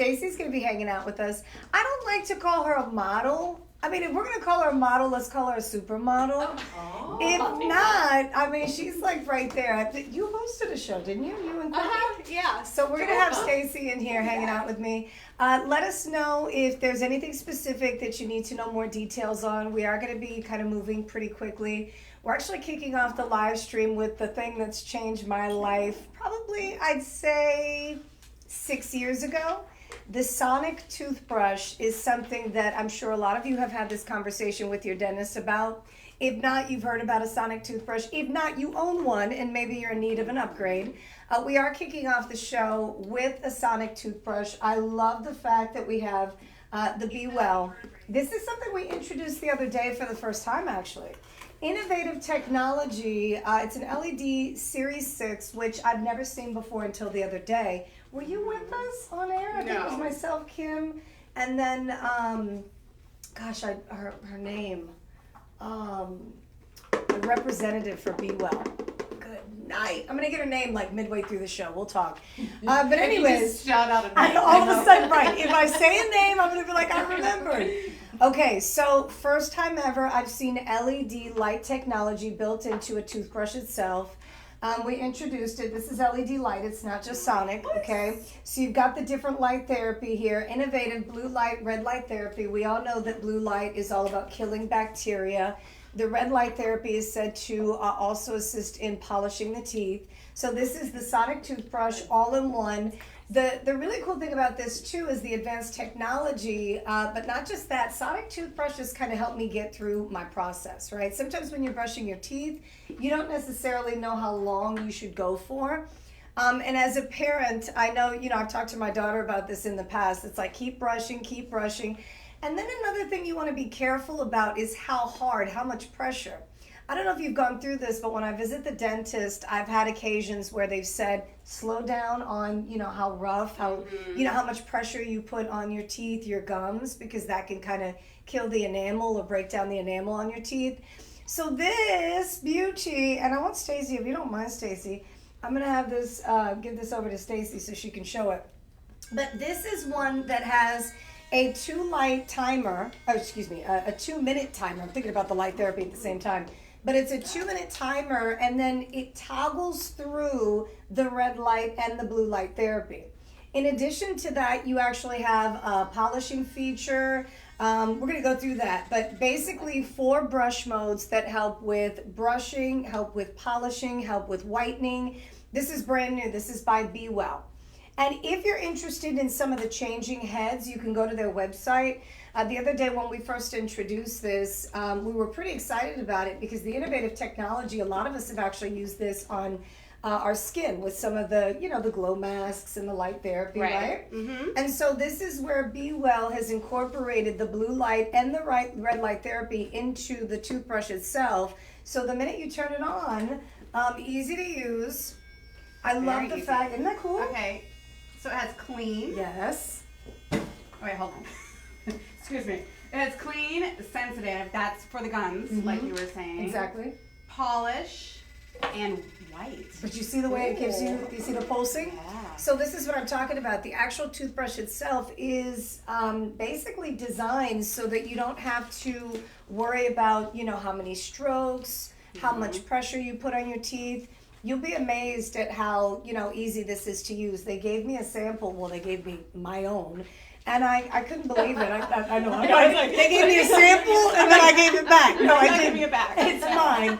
Stacy's going to be hanging out with us. I don't like to call her a model. I mean, if we're going to call her a model, let's call her a supermodel. Oh. If not, I mean, she's like right there. You hosted a show, didn't you? You and Courtney? Yeah. So we're going to have Stacy in here hanging out with me. Let us know if there's anything specific that you need to know more details on. We are going to be kind of moving pretty quickly. We're actually kicking off the live stream with the thing that's changed my life probably, I'd say, 6 years ago. The sonic toothbrush is something that I'm sure a lot of you have had this conversation with your dentist about. If not, you've heard about a sonic toothbrush. If not, you own one and maybe you're in need of an upgrade. We are kicking off the show with a sonic toothbrush. I love the fact that we have the Be Well. This is something we introduced the other day for the first time, actually. Innovative technology. It's an LED Series 6, which I've never seen before until the other day. Were you with us on air? I think it was myself, Kim, and then, her name, the representative for Be Well. Good night. I'm gonna get her name like midway through the show. We'll talk. But anyways, shout out a name. All of a sudden, right? If I say a name, I'm gonna be like, I remembered. Okay, so first time ever, I've seen LED light technology built into a toothbrush itself. We introduced it. This is LED light. It's not just sonic, okay? So you've got the different light therapy here. Innovative blue light, red light therapy. We all know that blue light is all about killing bacteria. The red light therapy is said to also assist in polishing the teeth. So this is the sonic toothbrush all in one. The really cool thing about this too is the advanced technology, but not just that, sonic toothbrushes kind of help me get through my process, right? Sometimes when you're brushing your teeth, you don't necessarily know how long you should go for. And as a parent, I know, I've talked to my daughter about this in the past. It's like, keep brushing. And then another thing you want to be careful about is how much pressure. I don't know if you've gone through this, but when I visit the dentist, I've had occasions where they've said, slow down on, how rough, how much pressure you put on your teeth, your gums, because that can kind of kill the enamel or break down the enamel on your teeth. So this beauty, and I want Stacy, if you don't mind, Stacy, I'm going to have this, give this over to Stacy so she can show it. But this is one that has a 2-minute timer. I'm thinking about the light therapy at the same time. But it's a 2-minute timer, and then it toggles through the red light and the blue light therapy. In addition to that, you actually have a polishing feature. We're going to go through that, but basically 4 brush modes that help with brushing, help with polishing, help with whitening. This is brand new. This is by Be Well. And if you're interested in some of the changing heads, you can go to their website. The other day when we first introduced this, we were pretty excited about it because the innovative technology, a lot of us have actually used this on our skin with some of the, the glow masks and the light therapy, right? Mm-hmm. And so this is where Be Well has incorporated the blue light and the red light therapy into the toothbrush itself. So the minute you turn it on, easy to use. I love the fact, isn't that cool? Okay, so it has clean. Yes. Oh, wait, hold on. Excuse me. It has clean, sensitive, that's for the gums, like you were saying. Exactly. Polish, and white. But you see the way it gives you see the pulsing? Yeah. So this is what I'm talking about. The actual toothbrush itself is basically designed so that you don't have to worry about, how many strokes, how much pressure you put on your teeth. You'll be amazed at how, easy this is to use. They gave me a sample. Well, they gave me my own. And I couldn't believe it. I know. They gave me a sample and then I gave it back. No, I didn't. Give me it back. It's mine.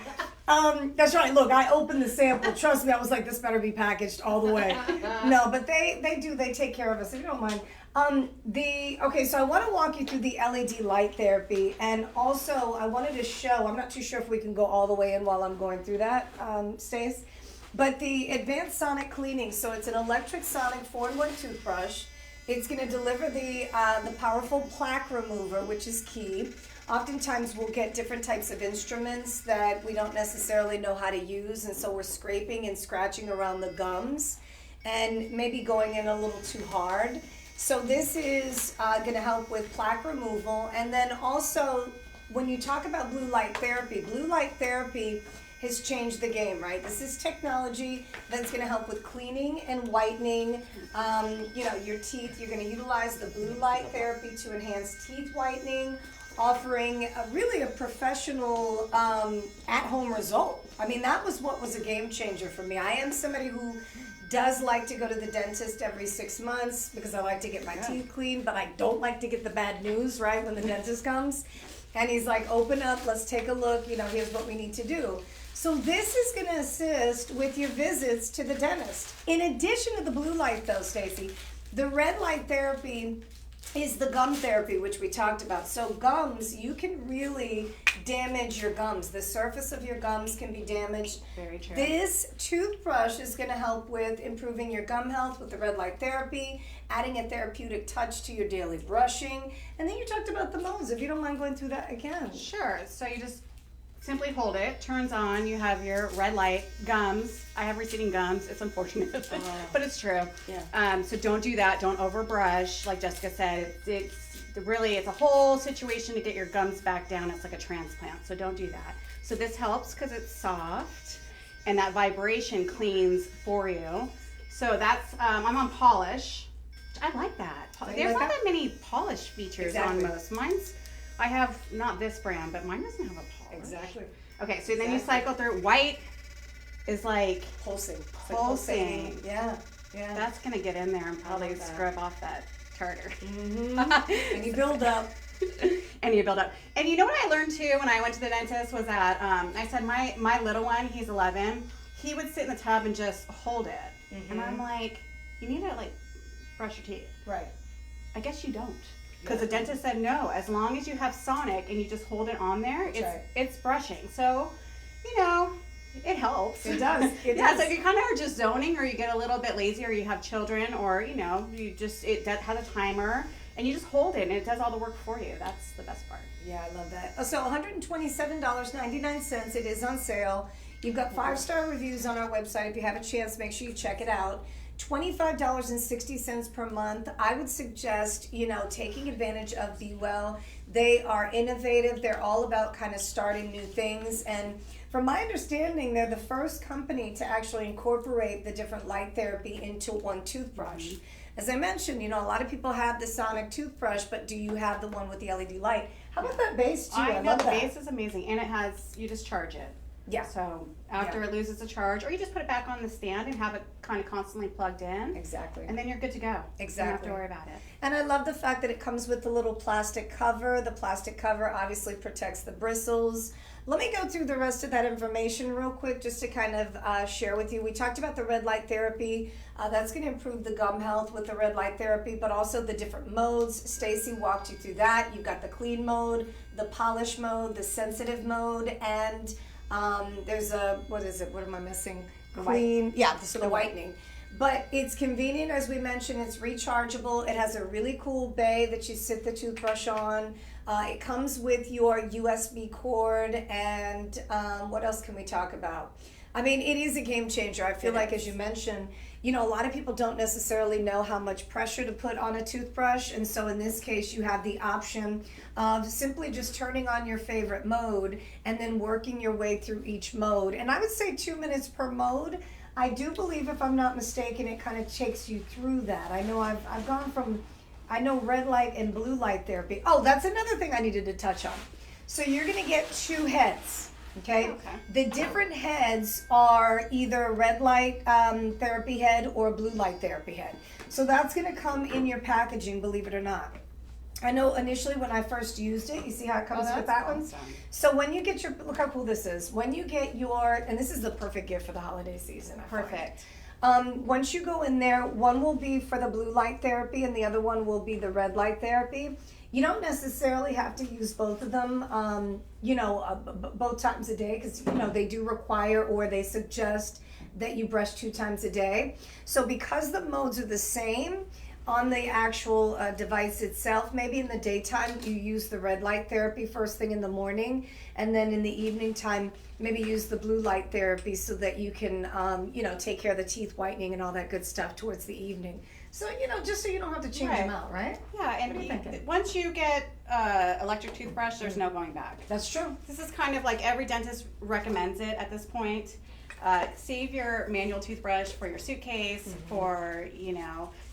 That's right. Look, I opened the sample. Trust me, I was like, this better be packaged all the way. No, but they take care of us, if you don't mind. So I want to walk you through the LED light therapy, and also I wanted to show, I'm not too sure if we can go all the way in while I'm going through that, Stace, but the advanced sonic cleaning. So it's an electric sonic 4-in-1 toothbrush. It's going to deliver the powerful plaque remover, which is key. Oftentimes we'll get different types of instruments that we don't necessarily know how to use, and so we're scraping and scratching around the gums and maybe going in a little too hard. So this is going to help with plaque removal. And then also, when you talk about blue light therapy has changed the game, right? This is technology that's going to help with cleaning and whitening. Your teeth, you're going to utilize the blue light therapy to enhance teeth whitening, offering really a professional at-home result. I mean, that was what was a game changer for me. I am somebody who does like to go to the dentist every 6 months because I like to get my teeth cleaned, but I don't like to get the bad news, right, when the dentist comes. And he's like, open up, let's take a look, here's what we need to do. So this is going to assist with your visits to the dentist. In addition to the blue light though, Stacey, the red light therapy is the gum therapy, which we talked about. So gums, you can really damage your gums. The surface of your gums can be damaged. Very true. This toothbrush is going to help with improving your gum health with the red light therapy, adding a therapeutic touch to your daily brushing. And then you talked about the modes, if you don't mind going through that again. Sure. So you just simply hold it, turns on, you have your red light, gums. I have receding gums. It's unfortunate, but it's true. Yeah. So don't do that. Don't overbrush. Like Jessica said, it's a whole situation to get your gums back down. It's like a transplant. So don't do that. So this helps because it's soft and that vibration cleans for you. So that's, I'm on polish. I like that. There's not that many polish features on most. I have not this brand, but mine doesn't have a polish. Exactly. Okay, so then you cycle through. White is like pulsing. Pulsing. Yeah. That's gonna get in there and probably scrub off that tartar. Mm-hmm. And you build up. And you build up. And you know what I learned too when I went to the dentist was that I said my little one, he's 11, he would sit in the tub and just hold it. Mm-hmm. And I'm like, you need to like brush your teeth. Right. I guess you don't. Because the dentist said no, as long as you have Sonic and you just hold it on there, it's brushing. So, it helps. It does. It does. So if you kind of are just zoning or you get a little bit lazy or you have children or, it has a timer and you just hold it and it does all the work for you. That's the best part. Yeah, I love that. So $127.99. It is on sale. You've got 5-star reviews on our website. If you have a chance, make sure you check it out. $25.60 per month. I would suggest, taking advantage of Be Well. They are innovative. They're all about kind of starting new things. And from my understanding, they're the first company to actually incorporate the different light therapy into one toothbrush. As I mentioned, a lot of people have the Sonic toothbrush, but do you have the one with the LED light? How about that base too? I know love the that. base is amazing. And you just charge it. Yeah. So after it loses the charge, or you just put it back on the stand and have it kind of constantly plugged in. Exactly. And then you're good to go. Exactly. You don't have to worry about it. And I love the fact that it comes with the little plastic cover. The plastic cover obviously protects the bristles. Let me go through the rest of that information real quick just to kind of share with you. We talked about the red light therapy. That's going to improve the gum health with the red light therapy, but also the different modes. Stacey walked you through that. You've got the clean mode, the polish mode, the sensitive mode, and there's what am I missing? Clean. Yeah, the whitening. But it's convenient, as we mentioned. It's rechargeable. It has a really cool bay that you sit the toothbrush on. It comes with your USB cord, and what else can we talk about? I mean, it is a game changer. I feel like, as you mentioned, a lot of people don't necessarily know how much pressure to put on a toothbrush, and so in this case, you have the option of simply just turning on your favorite mode and then working your way through each mode. And I would say 2 minutes per mode. I do believe, if I'm not mistaken, it kind of takes you through that. I know I've gone from, red light and blue light therapy. Oh, that's another thing I needed to touch on. So you're going to get 2 heads. Okay. The different heads are either red light therapy head or blue light therapy head. So that's going to come in your packaging, believe it or not. I know initially when I first used it, you see how it comes with that one? So when you get look how cool this is. When you get and this is the perfect gift for the holiday season. Perfect. Once you go in there, one will be for the blue light therapy and the other one will be the red light therapy. You don't necessarily have to use both of them, both times a day, because, they do require, or they suggest that you brush 2 times a day. So because the modes are the same on the actual device itself, maybe in the daytime you use the red light therapy first thing in the morning, and then in the evening time maybe use the blue light therapy so that you can take care of the teeth whitening and all that good stuff towards the evening. So, just so you don't have to change Right. them out, right? Yeah, and What are you thinking? once you get electric toothbrush, there's no going back. That's true. This is kind of like every dentist recommends it at this point. Save your manual toothbrush for your suitcase, for,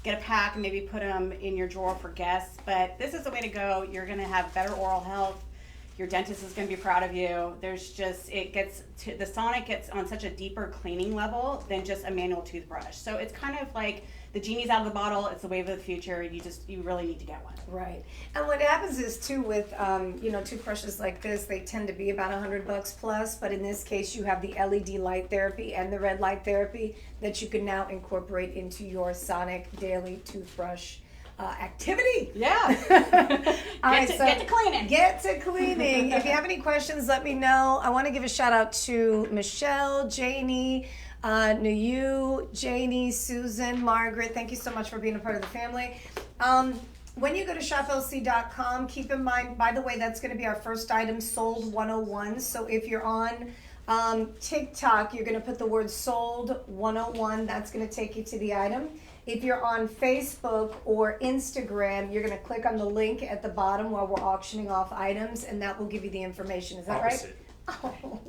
get a pack and maybe put them in your drawer for guests. But this is the way to go. You're going to have better oral health. Your dentist is going to be proud of you. There's just, the Sonic gets on such a deeper cleaning level than just a manual toothbrush. So it's kind of like the genie's out of the bottle. It's the wave of the future. You really need to get one. Right. And what happens is too with, toothbrushes like this, they tend to be about $100 plus, but in this case you have the LED light therapy and the red light therapy that you can now incorporate into your Sonic daily toothbrush activity. Yeah. Get to cleaning. Get to cleaning. If you have any questions, let me know. I want to give a shout out to Michelle, Janie, Nayu, Janie, Susan, Margaret. Thank you so much for being a part of the family. When you go to shoplc.com, keep in mind, by the way, that's going to be our first item, sold 101. So if you're on TikTok, you're going to put the word sold 101. That's going to take you to the item. If you're on Facebook or Instagram, you're going to click on the link at the bottom while we're auctioning off items, and that will give you the information. Is that right? Oh,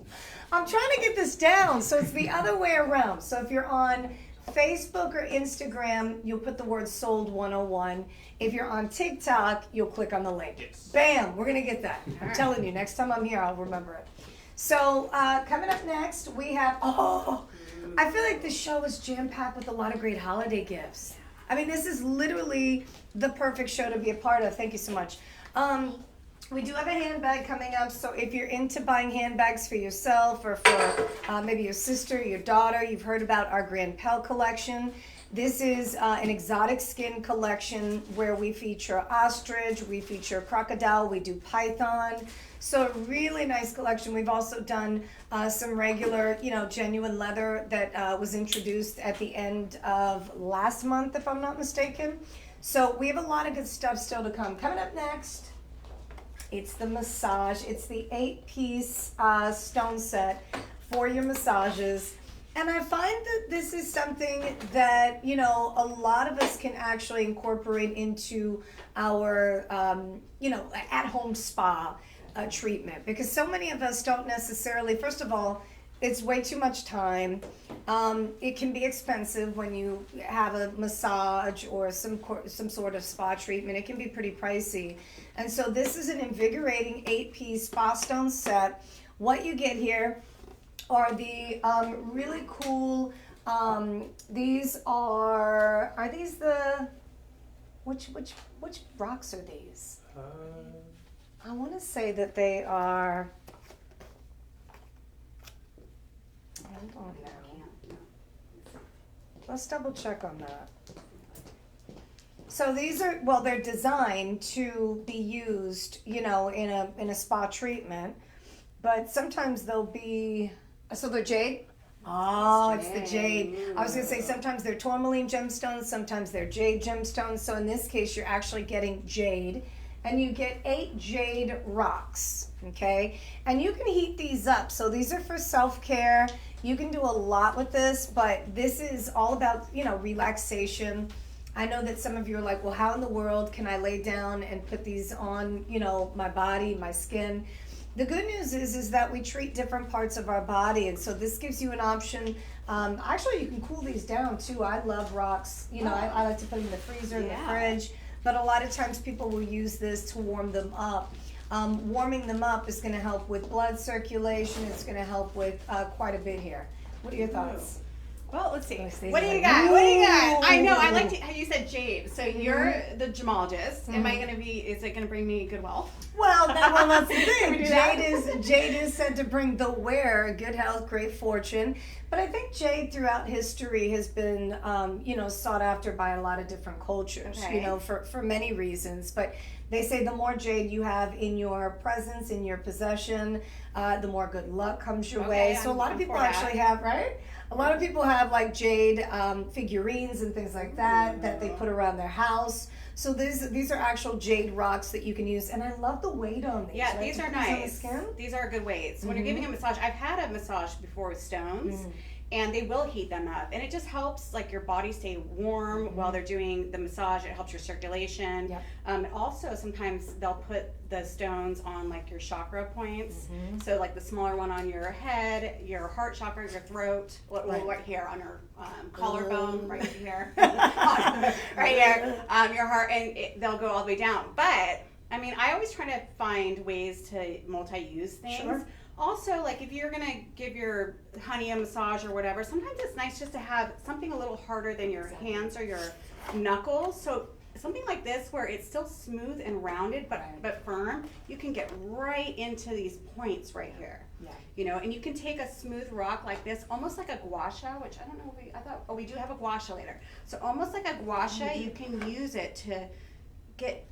I'm trying to get this down, so it's the other way around. So if you're on Facebook or Instagram, you'll put the word sold 101. If you're on TikTok, you'll click on the link. Yes. Bam, we're going to get that. I'm telling you, next time I'm here, I'll remember it. So coming up next, we have, I feel like this show is jam-packed with a lot of great holiday gifts. I mean, this is literally the perfect show to be a part of. Thank you so much. We do have a handbag coming up, so if you're into buying handbags for yourself or for maybe your sister, your daughter, you've heard about our Grand Pell collection. This is an exotic skin collection where we feature ostrich, we feature crocodile, we do python. So a really nice collection. We've also done some regular, genuine leather that was introduced at the end of last month, if I'm not mistaken. So we have a lot of good stuff still to come. Coming up next, it's the massage. It's the 8-piece stone set for your massages. And I find that this is something that, a lot of us can actually incorporate into our, at-home spa treatment. Because so many of us don't necessarily, first of all, it's way too much time. It can be expensive when you have a massage or some sort of spa treatment. It can be pretty pricey. And so this is an invigorating 8-piece spa stone set. What you get here are the really cool, these are these the, which rocks are these? I want to say that they are, hold on now. Let's double check on that. So these are, they're designed to be used, in a spa treatment, but sometimes they'll be, so they're jade? Oh, it's the jade. I was going to say sometimes they're tourmaline gemstones, sometimes they're jade gemstones. So in this case, you're actually getting jade. And you get 8 jade rocks, okay? And you can heat these up. So these are for self-care. You can do a lot with this, but this is all about, relaxation. I know that some of you are like, well, how in the world can I lay down and put these on, my body, my skin? The good news is that we treat different parts of our body, and so this gives you an option. Actually, you can cool these down too. I love rocks. I like to put them in the freezer, in the fridge. But a lot of times people will use this to warm them up. Warming them up is going to help with blood circulation. It's going to help with quite a bit here. What are your thoughts? Well, let's see. What do you got? What do you got? I know. I like how you said jade. So you're the gemologist. Am I going to be? Is it going to bring me good wealth? Well, that's the thing. Jade is said to bring the wearer good health, great fortune. But I think jade throughout history has been, sought after by a lot of different cultures. Okay. For many reasons. But they say the more jade you have in your presence, in your possession, the more good luck comes your way. So a lot of people actually have, right? A lot of people have like jade figurines and things like that they put around their house. So these are actual jade rocks that you can use, and I love the weight on these. Yeah, right? these are nice. These are good weights. When you're giving a massage, I've had a massage before with stones, and they will heat them up, and it just helps like your body stay warm while they're doing the massage. It helps your circulation. Yep. Also sometimes they'll put the stones on like your chakra points, so like the smaller one on your head, your heart chakra, your throat, right here on your collarbone, right here, right here, your heart, and they'll go all the way down. But I mean, I always try to find ways to multi-use things. Sure. Also, like if you're gonna give your honey a massage or whatever, sometimes it's nice just to have something a little harder than your hands or your knuckles. So something like this where it's still smooth and rounded but firm, you can get right into these points right here. Yeah. You know, and you can take a smooth rock like this, almost like a gua sha, which I don't know, we do have a gua sha later. So almost like a gua sha, you can use it to get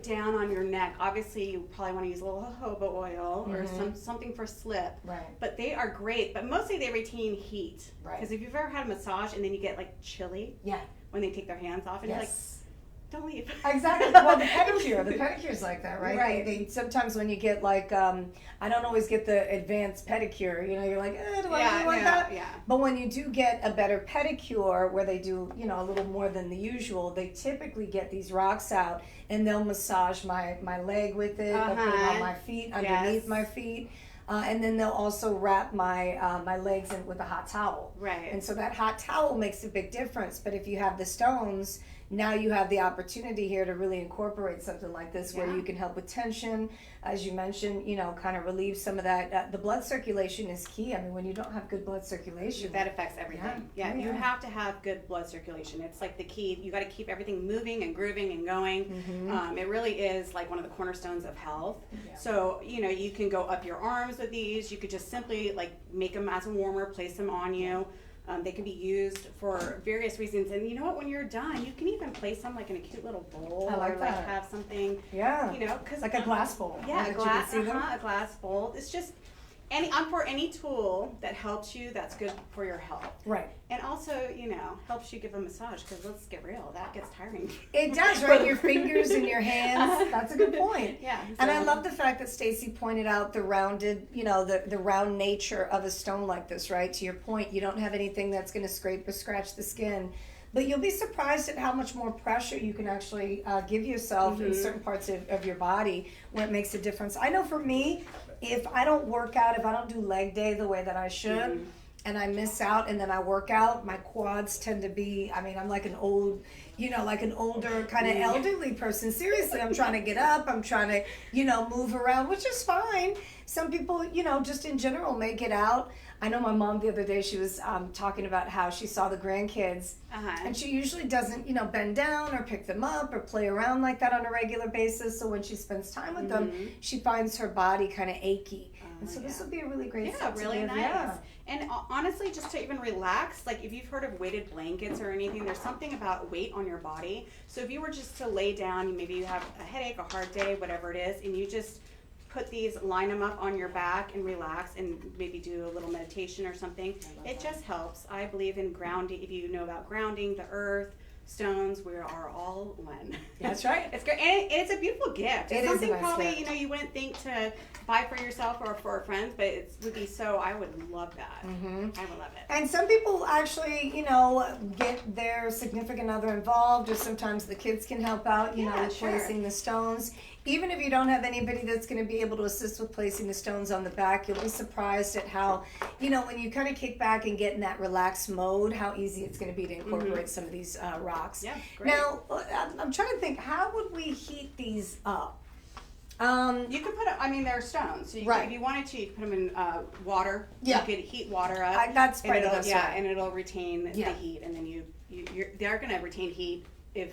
down on your neck. Obviously, you probably want to use a little jojoba oil or something for slip. Right. But they are great. But mostly they retain heat. Right. Because if you've ever had a massage and then you get like chilly. Yeah. When they take their hands off and you're like, don't leave. Exactly. Well, the pedicure's like that, right? Right. They sometimes when you get like, I don't always get the advanced pedicure. You know, you're like, do I really want that? Yeah. But when you do get a better pedicure, where they do, you know, a little more than the usual, they typically get these rocks out and they'll massage my leg with it. They'll put it on my feet, underneath my feet. And then they'll also wrap my legs in with a hot towel. Right. And so that hot towel makes a big difference. But if you have the stones, now you have the opportunity here to really incorporate something like this where you can help with tension, as you mentioned, you know, kind of relieve some of that. The blood circulation is key. I mean, when you don't have good blood circulation, that affects everything. Yeah, you have to have good blood circulation. It's like the key. You got to keep everything moving and grooving and going. It really is like one of the cornerstones of health. Yeah. So, you know, you can go up your arms with these. You could just simply like make them as a warmer, place them on you. They can be used for various reasons, and you know what? When you're done, you can even place them like in a cute little bowl, or like have something. Yeah. You know, because like a glass bowl. Yeah, a glass bowl. It's just for any tool that helps you. That's good for your health. Right. And also, you know, helps you give a massage, because let's get real, that gets tiring. It does, right? Your fingers and your hands. That's a good point. Yeah. And I love the fact that Stacy pointed out the rounded, you know, the round nature of a stone like this, right? To your point, you don't have anything that's going to scrape or scratch the skin. But you'll be surprised at how much more pressure you can actually give yourself in certain parts of your body where it makes a difference. I know for me, if I don't work out, if I don't do leg day the way that I should, and I miss out and then I work out, my quads tend to be, I mean, I'm like an old, you know, like an older kind of elderly person. Seriously, I'm trying to get up, I'm trying to, you know, move around, which is fine. Some people, you know, just in general may get out. I know my mom the other day, she was talking about how she saw the grandkids, and she usually doesn't, you know, bend down or pick them up or play around like that on a regular basis. So when she spends time with them, she finds her body kind of achy. And so this would be a really great step to really give. nice. Yeah. And honestly, just to even relax, like if you've heard of weighted blankets or anything, there's something about weight on your body. So if you were just to lay down, maybe you have a headache, a hard day, whatever it is, and you just put these, line them up on your back and relax and maybe do a little meditation or something. It just helps. I believe in grounding. If you know about grounding, the earth, stones, we are all one. That's right. It's great, and it's a beautiful gift. It's something a nice probably gift. You know, you wouldn't think to buy for yourself or for a friend, but it would be so. I would love that. I would love it. And some people actually, you know, get their significant other involved, or sometimes the kids can help out, you know, with placing the stones. Even if you don't have anybody that's going to be able to assist with placing the stones on the back, you'll be surprised at how, you know, when you kind of kick back and get in that relaxed mode, how easy it's going to be to incorporate some of these rocks. Yeah, great. Now, I'm trying to think, how would we heat these up? You could put, they're stones. So you could, if you wanted to, you could put them in water. Yeah. You could heat water up. That's probably the best way. Yeah, and it'll retain the heat, and then they're going to retain heat if.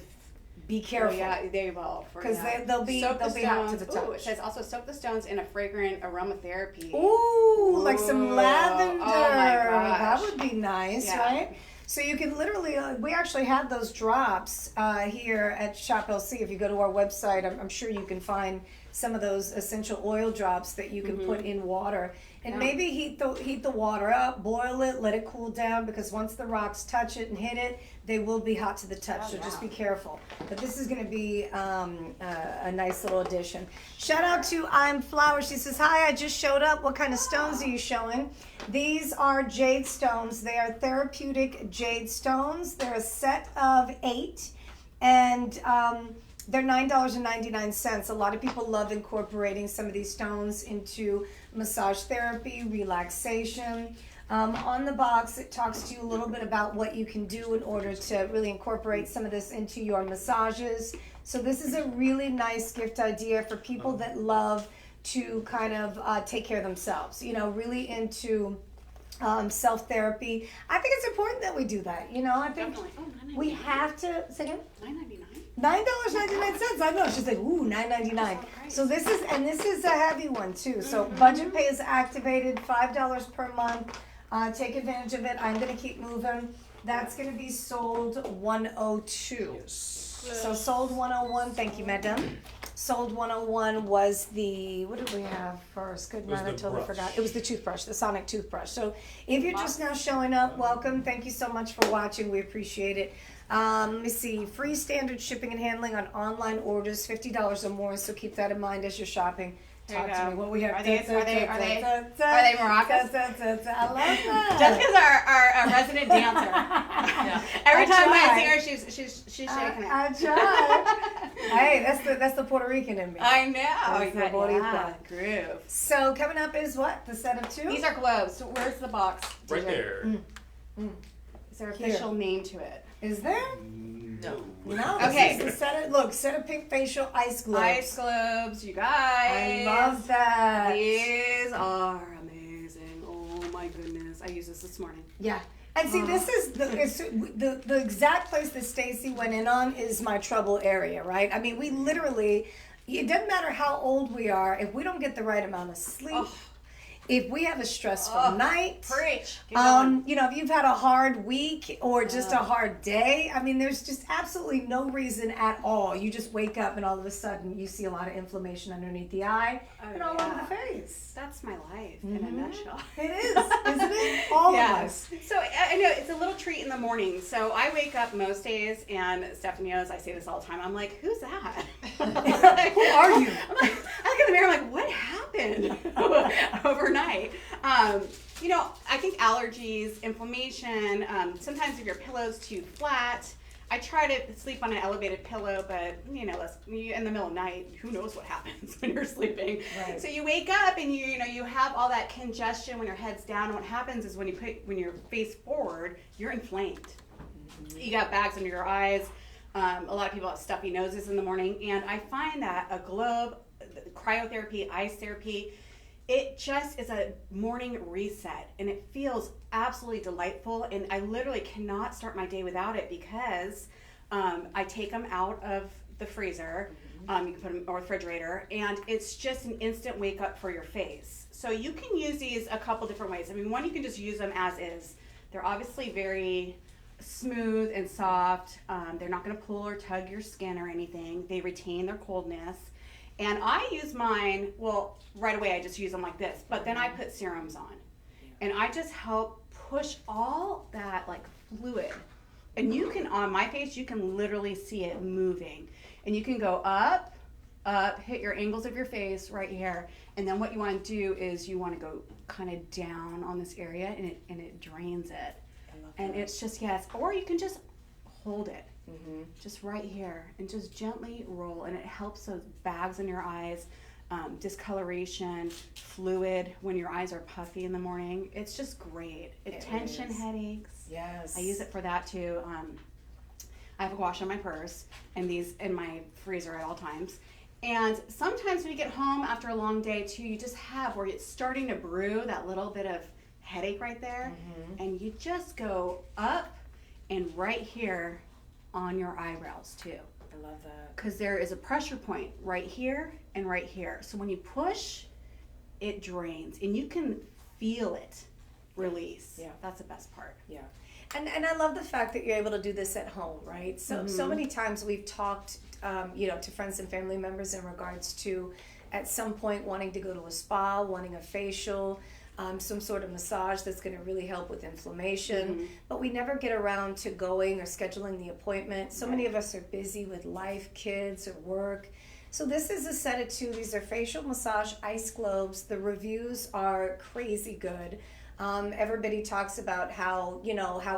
Be careful. Oh, yeah, they will. Because they'll be hot to the touch. Ooh, it says also soak the stones in a fragrant aromatherapy. Ooh, like some lavender. Oh my gosh. That would be nice, right? So you can literally, we actually have those drops here at Shop LC. If you go to our website, I'm sure you can find some of those essential oil drops that you can put in water. And Yeah. maybe heat the water up, boil it, let it cool down, because once the rocks touch it and hit it, they will be hot to the touch, so just be careful. But this is going to be a nice little addition. Shout out to I'm Flower. She says, hi, I just showed up. What kind of stones are you showing? These are jade stones. They are therapeutic jade stones. They're a set of 8, and they're $9.99. A lot of people love incorporating some of these stones into massage therapy, relaxation. On the box, it talks to you a little bit about what you can do in order to really incorporate some of this into your massages. So this is a really nice gift idea for people that love to kind of take care of themselves, you know, really into self-therapy. I think it's important that we do that, you know. I think we have to, say again? $9.99. $9.99. I know. She's like, ooh, $9.99. So this is a heavy one too. So budget pay is activated, $5 per month. Take advantage of it. I'm gonna keep moving. That's gonna be sold 102. So sold 101. Thank you, madam. Sold 101 was the, what did we have first? Good night, I totally forgot. It was the toothbrush, the sonic toothbrush. So if you're just now showing up, welcome. Thank you so much for watching. We appreciate it. Let me see. Free standard shipping and handling on online orders, $50 or more. So keep that in mind as you're shopping. Talk to me. What we have? Are they maracas? I love that. Jessica's our resident dancer. Yeah. Every time I see her, she's shaking it. I try. Hey, that's the Puerto Rican in me. I know. That's the Yeah, groove. So coming up is what? The set of 2? These are globes. So where's the box? Right there. Is there official name to it? Is there? No. No. Okay. This is the set of pink facial ice globes. Ice globes, you guys. I love that. These are amazing. Oh my goodness. I used this morning. Yeah. And see, this is the exact place that Stacy went in on is my trouble area, right? I mean, we literally, it doesn't matter how old we are, if we don't get the right amount of sleep, if we have a stressful night, preach. you know, if you've had a hard week or just a hard day, I mean, there's just absolutely no reason at all. You just wake up and all of a sudden you see a lot of inflammation underneath the eye and all over the face. That's my life in a nutshell. It is, isn't it? All of us. So I know it's a little treat in the morning. So I wake up most days, and Stephanie knows I say this all the time. I'm like, who's that? Who are you? I look in the mirror. I'm like, what happened overnight? You know, I think allergies, inflammation. Sometimes if your pillow's too flat. I try to sleep on an elevated pillow, but you know, in the middle of the night, who knows what happens when you're sleeping. Right. So you wake up and you have all that congestion when your head's down. And what happens is when you're face forward, you're inflamed. Mm-hmm. You got bags under your eyes. A lot of people have stuffy noses in the morning, and I find that a globe, cryotherapy, ice therapy, it just is a morning reset, and it feels absolutely delightful, and I literally cannot start my day without it because I take them out of the freezer, you can put them in the refrigerator, and it's just an instant wake up for your face. So you can use these a couple different ways. I mean, one, you can just use them as is. They're obviously very smooth and soft. They're not going to pull or tug your skin or anything. They retain their coldness. And I use mine, well, right away I just use them like this, but then I put serums on. And I just help push all that like fluid. And you can, on my face, you can literally see it moving. And you can go up, hit your angles of your face right here. And then what you want to do is you want to go kind of down on this area, and it drains it. And it's just, yes, or you can just hold it. Mm-hmm. Just right here, and just gently roll, and it helps those bags in your eyes, discoloration, fluid when your eyes are puffy in the morning. It's just great. Tension headaches. Yes, I use it for that too. I have a gouache in my purse, and these in my freezer at all times. And sometimes when you get home after a long day too, you just have where it's starting to brew that little bit of headache right there, and you just go up and right here on your eyebrows too. I love that. Because there is a pressure point right here and right here. So when you push, it drains, and you can feel it release. Yeah. That's the best part. Yeah. And I love the fact that you're able to do this at home, right? So many times we've talked, to friends and family members in regards to, at some point, wanting to go to a spa, wanting a facial, some sort of massage that's going to really help with inflammation. But we never get around to going or scheduling the appointment. So many of us are busy with life, kids, or work. So this is a set of 2. These are facial massage ice globes. The reviews are crazy good. Everybody talks about how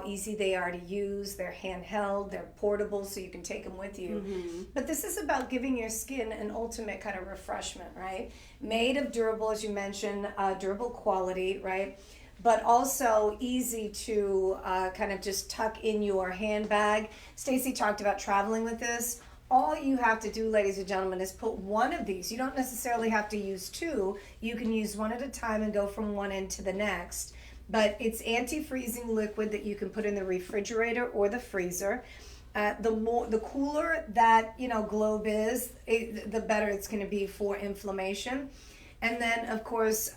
easy they are to use. They're handheld, they're portable, so you can take them with you. But this is about giving your skin an ultimate kind of refreshment, right? Made of durable, as you mentioned, durable quality, right? But also easy to kind of just tuck in your handbag. Stacey talked about traveling with this. All you have to do, ladies and gentlemen, is put one of these. You don't necessarily have to use 2. You can use one at a time and go from one end to the next. But it's anti-freezing liquid that you can put in the refrigerator or the freezer. The cooler that globe is, the better it's going to be for inflammation. And then, of course,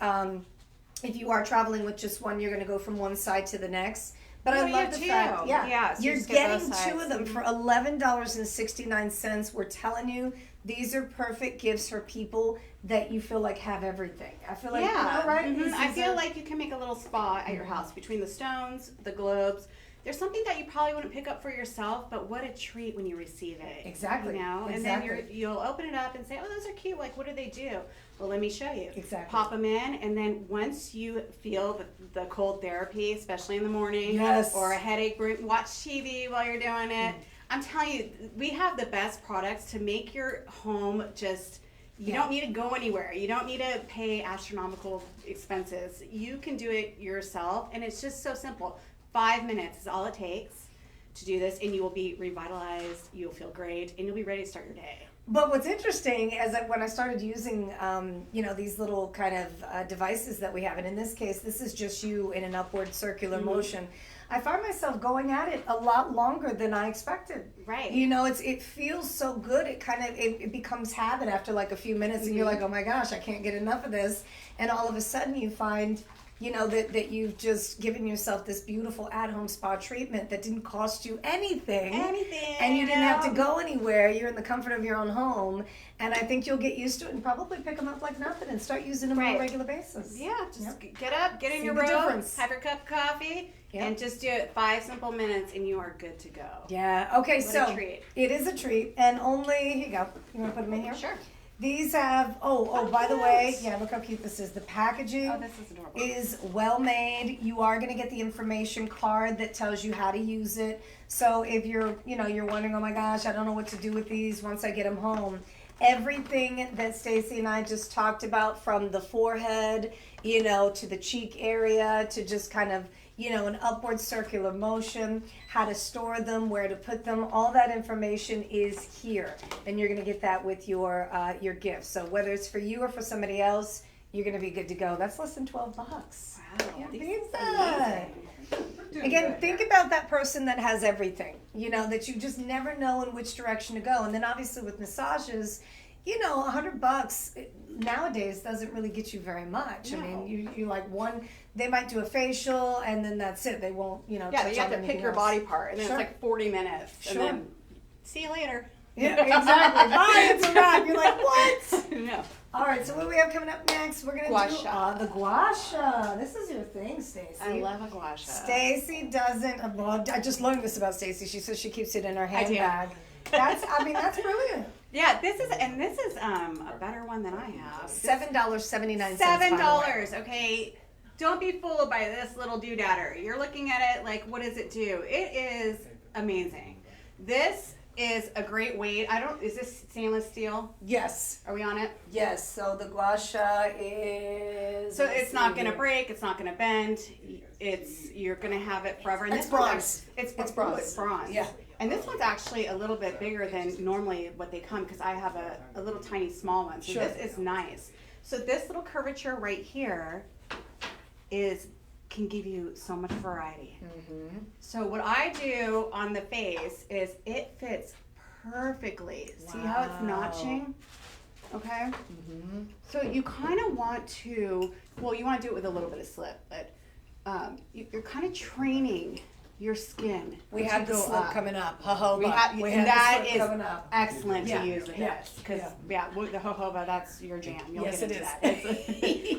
if you are traveling with just one, you're going to go from one side to the next. But I love the fact, so you're getting 2 of them for $11.69. We're telling you, these are perfect gifts for people that you feel like have everything. I feel like, right? I feel like you can make a little spa at your house between the stones, the globes. There's something that you probably wouldn't pick up for yourself, but what a treat when you receive it. Exactly. And then you'll open it up and say, oh, those are cute. Like, what do they do? Well, let me show you. Exactly. Pop them in, and then once you feel the cold therapy, especially in the morning, or a headache, watch TV while you're doing it. I'm telling you, we have the best products to make your home just. You don't need to go anywhere. You don't need to pay astronomical expenses. You can do it yourself, and it's just so simple. 5 minutes is all it takes to do this, and you will be revitalized, you'll feel great, and you'll be ready to start your day. But what's interesting is that when I started using, these little kind of devices that we have, and in this case, this is just you in an upward circular motion, I find myself going at it a lot longer than I expected. Right. It feels so good. It kind of, it becomes habit after like a few minutes, and you're like, oh my gosh, I can't get enough of this. And all of a sudden you find, that you've just given yourself this beautiful at-home spa treatment that didn't cost you anything. And you didn't have to go anywhere. You're in the comfort of your own home. And I think you'll get used to it and probably pick them up like nothing and start using them on a regular basis. Yeah, just get up, get in your robe, have your cup of coffee, and just do it 5 simple minutes and you are good to go. Yeah, okay, What a treat. It is a treat. And only, here you go. You want to put them in here? Sure. These have, by the way, look how cute this is. The packaging this is adorable. is well made. You are going to get the information card that tells you how to use it. So if you're wondering, oh my gosh, I don't know what to do with these once I get them home. Everything that Stacey and I just talked about, from the forehead, to the cheek area, to just kind of, an upward circular motion, how to store them, where to put them, all that information is here. And you're going to get that with your gift. So whether it's for you or for somebody else, you're going to be good to go. That's less than $12. Wow. Can't beat that. Again, think about that person that has everything, that you just never know in which direction to go. And then obviously with massages, $100 nowadays doesn't really get you very much. No. I mean, you like one, they might do a facial and then that's it. They won't, touch you have on to pick your else. body part, and then it's like 40 minutes. Sure. And then, see you later. Yeah, exactly. Bye, it's a wrap. You're like, what? No. All right, so what do we have coming up next? We're going to Gua do sha. the gua sha. This is your thing, Stacey. I love a gua sha. Stacey doesn't, I just learned this about Stacey. She says she keeps it in her I do. handbag. That's brilliant. Yeah, this is a better one than I have. $7.79. $7. Okay, don't be fooled by this little doodadder. You're looking at it like, what does it do? It is amazing. This is a great weight. Is this stainless steel? Yes. Are we on it? Yes. So the gua sha is. So it's not going to break. It's not going to bend. You're going to have it forever. And It's this one's bronze. It's bronze. Oh, it's bronze. Yeah. And this one's actually a little bit bigger than normally what they come, because I have a little tiny small one. So Sure. this is nice. So this little curvature right here can give you so much variety. Mm-hmm. So what I do on the face is it fits perfectly. See how it's notching? Okay? Mm-hmm. So you kind of want to, you want to do it with a little bit of slip, but you're kind of training your skin. We to have the go slip up. coming up. Jojoba. We have, We and have that the slip is coming up. excellent Yeah. to use with Yeah. this because Yeah. the jojoba, that's your jam. You'll Yes, get it into is. that.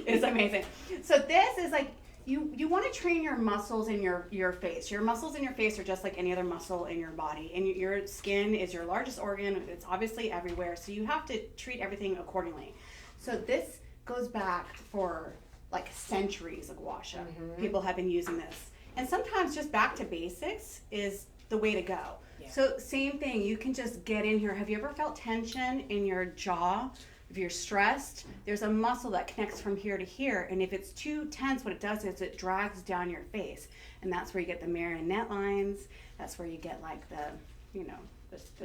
It's amazing. So this is like you want to train your muscles in your face. Your muscles in your face are just like any other muscle in your body, and your skin is your largest organ. It's obviously everywhere, so you have to treat everything accordingly. So this goes back for like centuries of gua sha. People have been using this, and sometimes just back to basics is the way to go. Yeah. So same thing, you can just get in here. Have you ever felt tension in your jaw? If you're stressed, there's a muscle that connects from here to here, and if it's too tense, what it does is it drags down your face, and that's where you get the marionette lines. That's where you get like the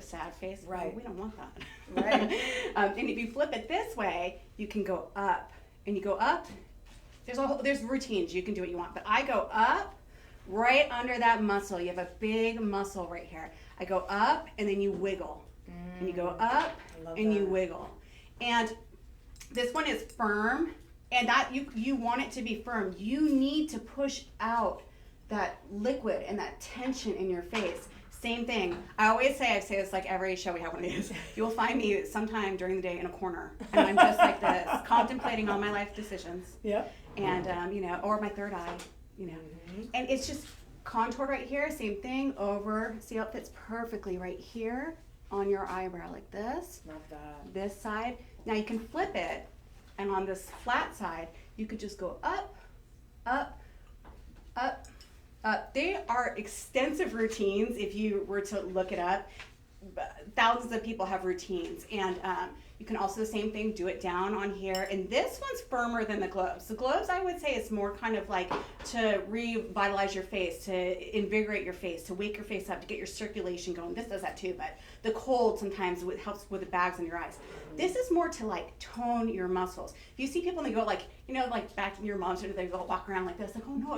sad face. Right. We don't want that. Right. And if you flip it this way, you can go up, and you go up. There's routines. You can do what you want, but I go up right under that muscle. You have a big muscle right here. I go up, and then you wiggle, and you go up, and you wiggle. And this one is firm, and that you want it to be firm. You need to push out that liquid and that tension in your face. Same thing. I say this like every show we have one of these. You'll find me sometime during the day in a corner, and I'm just like this, contemplating all my life decisions. Yep. And or my third eye, and it's just contoured right here. Same thing over. See how it fits perfectly right here on your eyebrow like this. Love that. This side. Now you can flip it, and on this flat side, you could just go up, up, up, up. They are extensive routines if you were to look it up. Thousands of people have routines, and you can also the same thing, do it down on here. And this one's firmer than the gloves. The gloves, I would say, is more kind of like to revitalize your face, to invigorate your face, to wake your face up, to get your circulation going. This does that too, but the cold sometimes helps with the bags in your eyes. This is more to like tone your muscles. If you see people and they go like, like back in your mom's, they go walk around like this, like, oh no,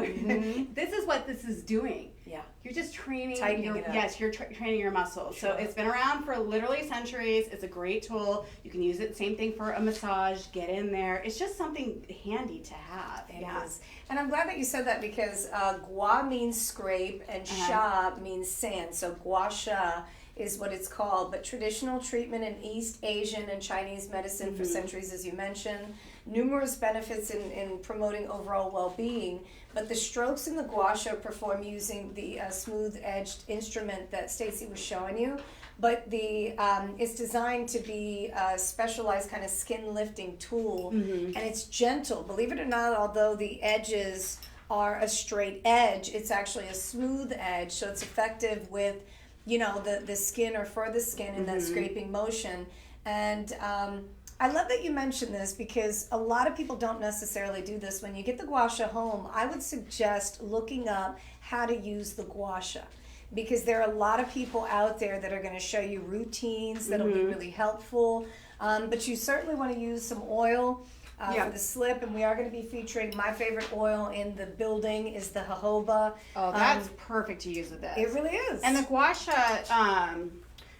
this is what this is doing. Yeah. You're just training Tightening it up. Yes, you're training your muscles. Sure. So it's been around for literally centuries. It's a great tool. You can use it, same thing for a massage, get in there. It's just something handy to have. It is. And I'm glad that you said that because gua means scrape and sha means sand. So gua sha is what it's called. But traditional treatment in East Asian and Chinese medicine for centuries, as you mentioned, numerous benefits in promoting overall well-being. But the strokes in the gua sha performed using the smooth-edged instrument that Stacey was showing you. But it's designed to be a specialized kind of skin lifting tool, and it's gentle. Believe it or not, although the edges are a straight edge, it's actually a smooth edge, so it's effective with, the skin or for the skin in that scraping motion. And I love that you mentioned this because a lot of people don't necessarily do this. When you get the gua sha home, I would suggest looking up how to use the gua sha, because there are a lot of people out there that are going to show you routines that'll be really helpful. But you certainly want to use some oil for the slip, and we are going to be featuring my favorite oil in the building is the jojoba. Oh, that's perfect to use with this. It really is. And the gua sha,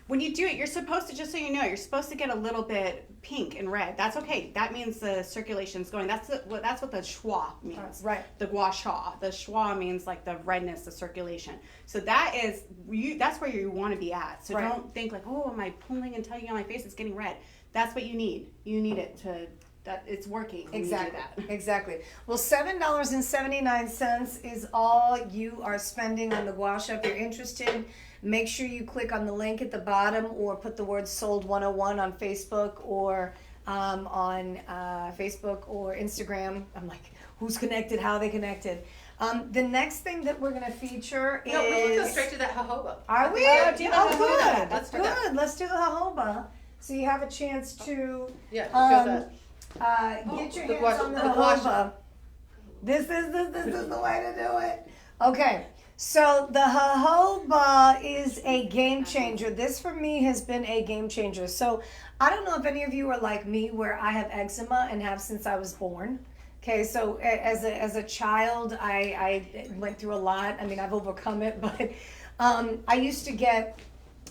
when you do it, you're supposed to, just so you know, you're supposed to get a little bit pink and red. That's okay. That means the circulation's going. That's what the schwa means. Right. The gua sha. The schwa means like the redness, the circulation. So that's where you want to be at. So don't think like, oh, am I pulling and tugging on my face? It's getting red. That's what you need. You need it that it's working. Exactly. That. Exactly. Well, $7.79 is all you are spending on the gua sha. If you're interested, make sure you click on the link at the bottom or put the word sold 101 on Facebook or on Facebook or Instagram. I'm like, who's connected? How are they connected? The next thing that we're going to feature is... No, we can go straight to that jojoba. Are we? Oh, Good. Let's do that. Good. Let's do the jojoba. So you have a chance to Yeah, get your the hands on the gua sha. jojoba. This is the way to do it. Okay. So the jojoba is a game changer. This for me has been a game changer. So I don't know if any of you are like me where I have eczema and have since I was born. Okay, so as a child, I went through a lot. I mean, I've overcome it, but I used to get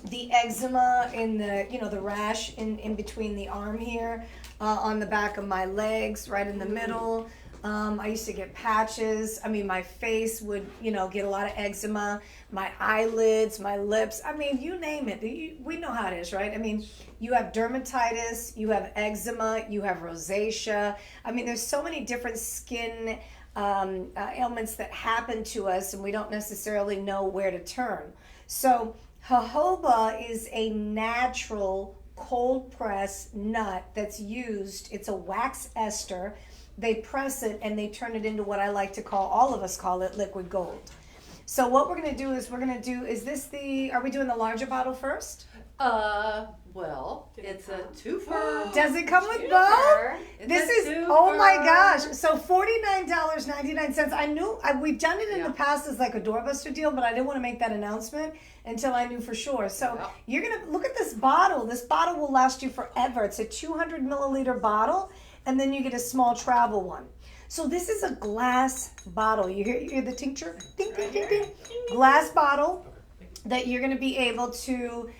the eczema in the rash in between the arm here, on the back of my legs, right in the middle. I used to get patches. I mean, my face would, get a lot of eczema, my eyelids, my lips. I mean, you name it. We know how it is, right? I mean, you have dermatitis, you have eczema, you have rosacea. I mean, there's so many different skin ailments that happen to us, and we don't necessarily know where to turn. So jojoba is a natural cold press nut that's used. It's a wax ester. They press it and they turn it into what I like to call, all of us call it, liquid gold. So what we're going to do is are we doing the larger bottle first? Well, it's a twofer. Does it come with both? Oh my gosh. So $49.99. I knew, we've done it in the past as like a doorbuster deal, but I didn't want to make that announcement until I knew for sure. So you're going to look at this bottle. This bottle will last you forever. It's a 200 milliliter bottle, and then you get a small travel one. So this is a glass bottle. You hear the tincture? Ding, ding, ding, ding. Glass bottle that you're going to be able to,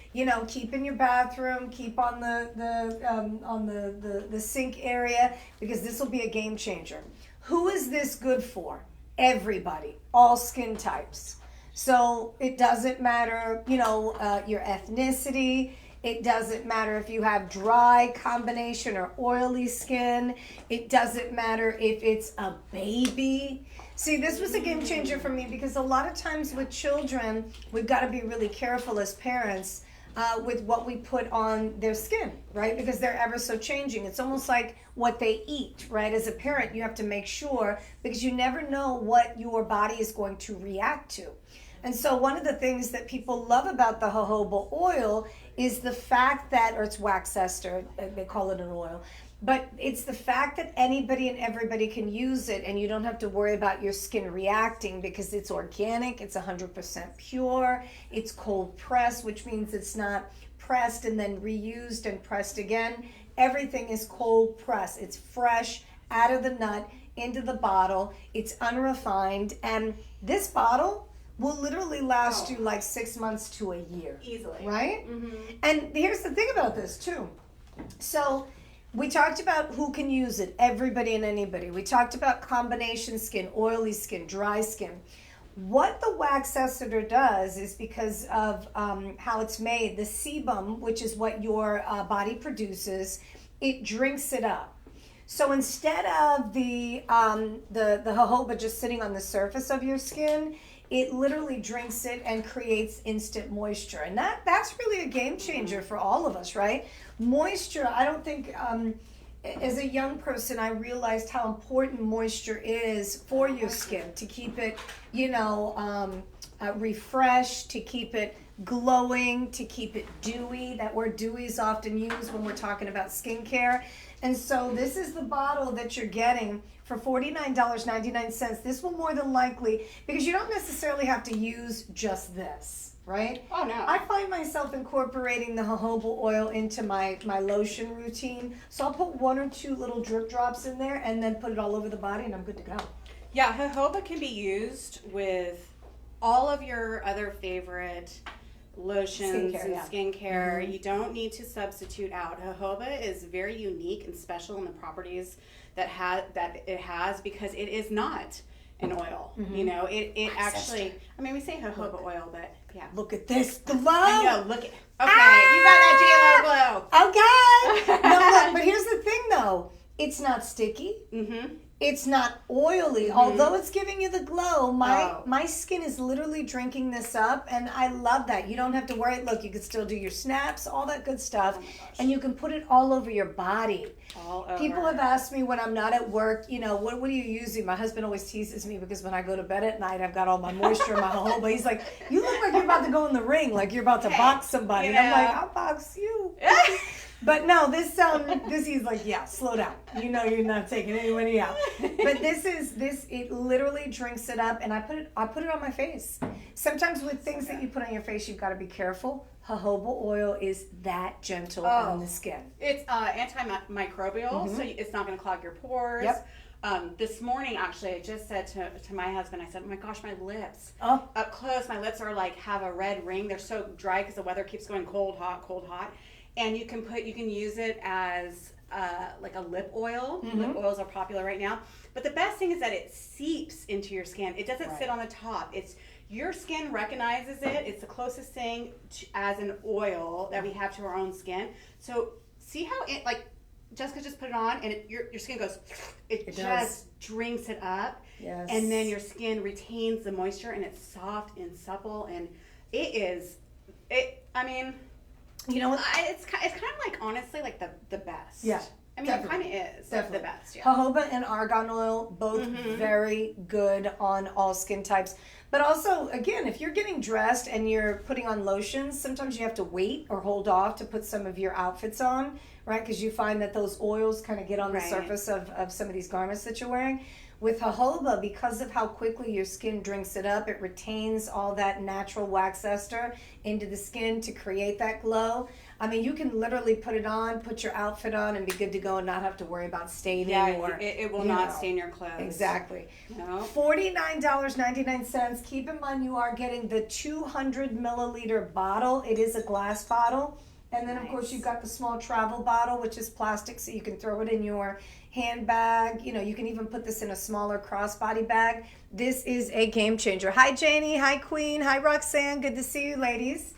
keep in your bathroom, keep on the sink area, because this will be a game changer. Who is this good for? Everybody, all skin types. So it doesn't matter, your ethnicity. It doesn't matter if you have dry combination or oily skin. It doesn't matter if it's a baby. See, this was a game changer for me, because a lot of times with children, we've got to be really careful as parents with what we put on their skin, right? Because they're ever so changing. It's almost like what they eat, right? As a parent, you have to make sure, because you never know what your body is going to react to. And so one of the things that people love about the jojoba oil is the fact that, or it's wax ester, they call it an oil, but it's the fact that anybody and everybody can use it, and you don't have to worry about your skin reacting, because it's organic, it's 100% pure, it's cold pressed, which means it's not pressed and then reused and pressed again. Everything is cold pressed. It's fresh out of the nut into the bottle. It's unrefined, and this bottle will literally last you like 6 months to a year. Easily. Right? Mm-hmm. And here's the thing about this too. So we talked about who can use it, everybody and anybody. We talked about combination skin, oily skin, dry skin. What the wax ester does is, because of how it's made, the sebum, which is what your body produces, it drinks it up. So instead of the jojoba just sitting on the surface of your skin, it literally drinks it and creates instant moisture. And that's really a game changer for all of us, right? Moisture, I don't think, as a young person, I realized how important moisture is for your skin, to keep it, refreshed, to keep it glowing, to keep it dewy. That word dewy is often used when we're talking about skincare. And so this is the bottle that you're getting for $49.99. This will more than likely, because you don't necessarily have to use just this, right? Oh, no. I find myself incorporating the jojoba oil into my lotion routine. So I'll put 1 or 2 little drip drops in there and then put it all over the body, and I'm good to go. Yeah, jojoba can be used with all of your other favorite lotions Skincare, and yeah. skincare. Mm-hmm. You don't need to substitute out. Jojoba is very unique and special in the properties that it has, because it is not an oil. Mm-hmm. It actually, I mean, we say jojoba oil, but yeah. Look at this glow. I know, look at, okay, you got that JLo glow. Okay. No, look, but here's the thing though. It's not sticky. Mm-hmm. It's not oily. Mm-hmm. Although it's giving you the glow, my skin is literally drinking this up, and I love that. You don't have to worry. Look, you can still do your snaps, all that good stuff, and you can put it all over your body. All over. People have asked me when I'm not at work, what are you using? My husband always teases me, because when I go to bed at night, I've got all my moisture in my jojoba. He's like, you look like you're about to go in the ring, like you're about to box somebody. And I'm like, I'll box you. But no, this he's like, yeah, slow down. You're not taking anybody out. But it literally drinks it up, and I put it on my face. Sometimes with things that you put on your face, you've got to be careful. Jojoba oil is that gentle on the skin. It's antimicrobial, so it's not going to clog your pores. Yep. This morning, actually, I just said to my husband, I said, oh my gosh, my lips. Oh. Up close, my lips are have a red ring. They're so dry because the weather keeps going cold, hot, cold, hot. And you can use it as like a lip oil. Mm-hmm. Lip oils are popular right now. But the best thing is that it seeps into your skin. It doesn't sit on the top. Your skin recognizes it. It's the closest thing as an oil that we have to our own skin. So see how it, like Jessica just put it on, and your skin goes, it just drinks it up. Yes. And then your skin retains the moisture, and it's soft and supple, and I mean, you know what? it's kind of like, honestly, like the best. Yeah. I mean, Definitely. it kind of is Definitely. the best. Yeah. Jojoba and argan oil, both very good on all skin types. But also, again, if you're getting dressed and you're putting on lotions, sometimes you have to wait or hold off to put some of your outfits on, right? Because you find that those oils kind of get on the surface of some of these garments that you're wearing. With jojoba, because of how quickly your skin drinks it up, it retains all that natural wax ester into the skin to create that glow. I mean, you can literally put it on, put your outfit on, and be good to go and not have to worry about staining. Yeah, it will not stain your clothes. Exactly. No. $49.99. Keep in mind you are getting the 200 milliliter bottle. It is a glass bottle. And then, of course, you've got the small travel bottle, which is plastic, so you can throw it in your handbag. You know, you can even put this in a smaller crossbody bag. This is a game changer. Hi, Janie. Hi, Queen. Hi, Roxanne. Good to see you, ladies.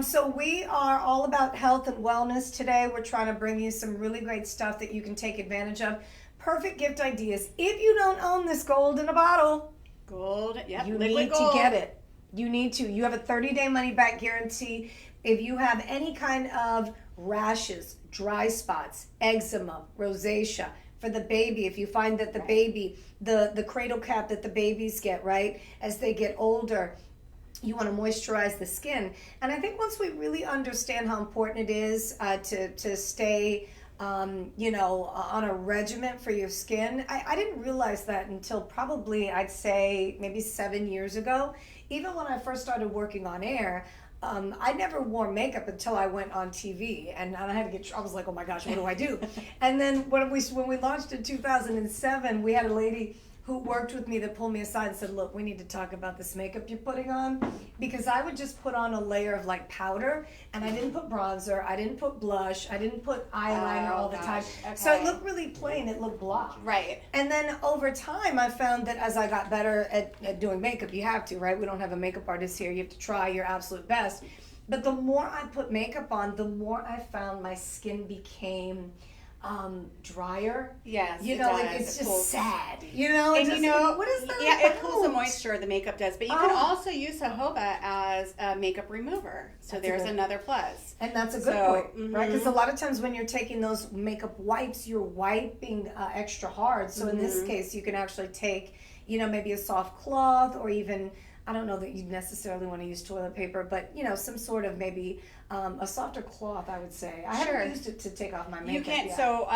So we are all about health and wellness today. We're trying to bring you some really great stuff that you can take advantage of. Perfect gift ideas. If you don't own this gold in a bottle, you need to get it. You need to. You have a 30-day money-back guarantee. If you have any kind of rashes, dry spots, eczema, rosacea, for the baby, if you find that the baby, the cradle cap that the babies get, right, as they get older, you want to moisturize the skin. And I think once we really understand how important it is to stay, on a regimen for your skin, I didn't realize that until probably, I'd say, maybe 7 years ago. Even when I first started working on air, I never wore makeup until I went on TV, and I had to I was like, oh my gosh, what do I do? And then when we launched in 2007, we had a lady who worked with me that pulled me aside and said, look, we need to talk about this makeup you're putting on, because I would just put on a layer of like powder, and I didn't put bronzer, I didn't put blush, I didn't put eyeliner all the time. Okay. So it looked really plain, it looked blah. Right. And then over time, I found that as I got better at doing makeup, you have to, right? We don't have a makeup artist here. You have to try your absolute best. But the more I put makeup on, the more I found my skin became drier. Yes, like it's just sad. And what is that? Yeah, it pulls the moisture, the makeup does. But you can also use jojoba as a makeup remover. So there's another plus. And that's a good point, right? Because a lot of times when you're taking those makeup wipes, you're wiping extra hard. So in this case, you can actually take, maybe a soft cloth, or even, I don't know that you necessarily want to use toilet paper, but some sort of maybe a softer cloth, I would say. I haven't used it to take off my makeup. You can't. Yet. So,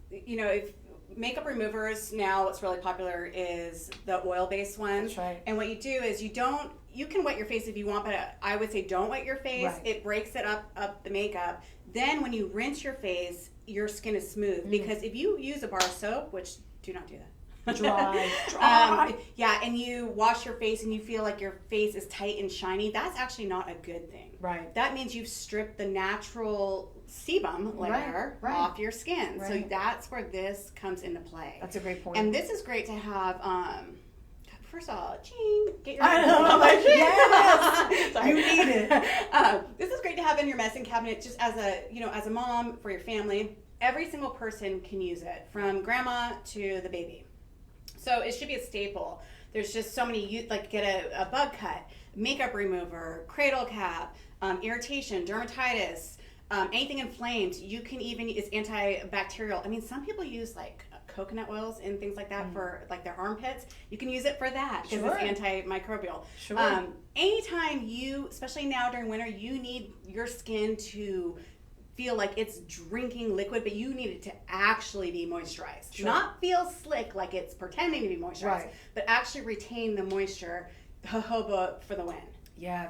if makeup removers now, what's really popular is the oil-based ones. That's right. And what you do is you can wet your face if you want, but I would say don't wet your face. Right. It breaks it up the makeup. Then when you rinse your face, your skin is smooth. Because if you use a bar of soap, which do not do that. Dry. And you wash your face and you feel like your face is tight and shiny, that's actually not a good thing. Right. That means you've stripped the natural sebum layer off your skin. Right. So that's where this comes into play. That's a great point. And this is great to have, first of all, ching, get your I know, I'm like, yes, you need it. This is great to have in your medicine cabinet just as a mom, for your family. Every single person can use it, from grandma to the baby. So it should be a staple. There's just so many, get a bug cut, makeup remover, cradle cap, irritation, dermatitis, anything inflamed. You can even, it's antibacterial. I mean, some people use coconut oils and things like that for their armpits. You can use it for that because it's antimicrobial. Sure. Anytime especially now during winter, you need your skin to feel like it's drinking liquid, but you need it to actually be moisturized. Sure. Not feel slick like it's pretending to be moisturized, but actually retain the moisture. Jojoba for the win. Yeah,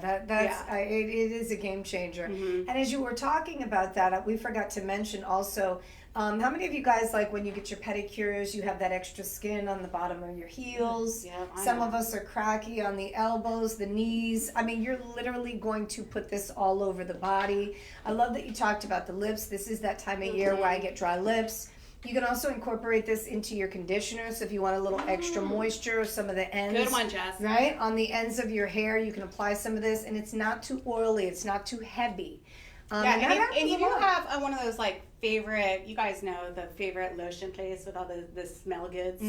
it is a game changer. Mm-hmm. And as you were talking about that, we forgot to mention also, how many of you guys, like when you get your pedicures, you have that extra skin on the bottom of your heels? Yeah, Some of us are cracky on the elbows, the knees. I mean, you're literally going to put this all over the body. I love that you talked about the lips. This is that time of year where I get dry lips. You can also incorporate this into your conditioner. So if you want a little extra moisture, some of the ends. Good one, Jess. Right? On the ends of your hair, you can apply some of this, and it's not too oily. It's not too heavy. Yeah, and if you lot. have one of those like favorite, you guys know the favorite lotion place with all the smell goods.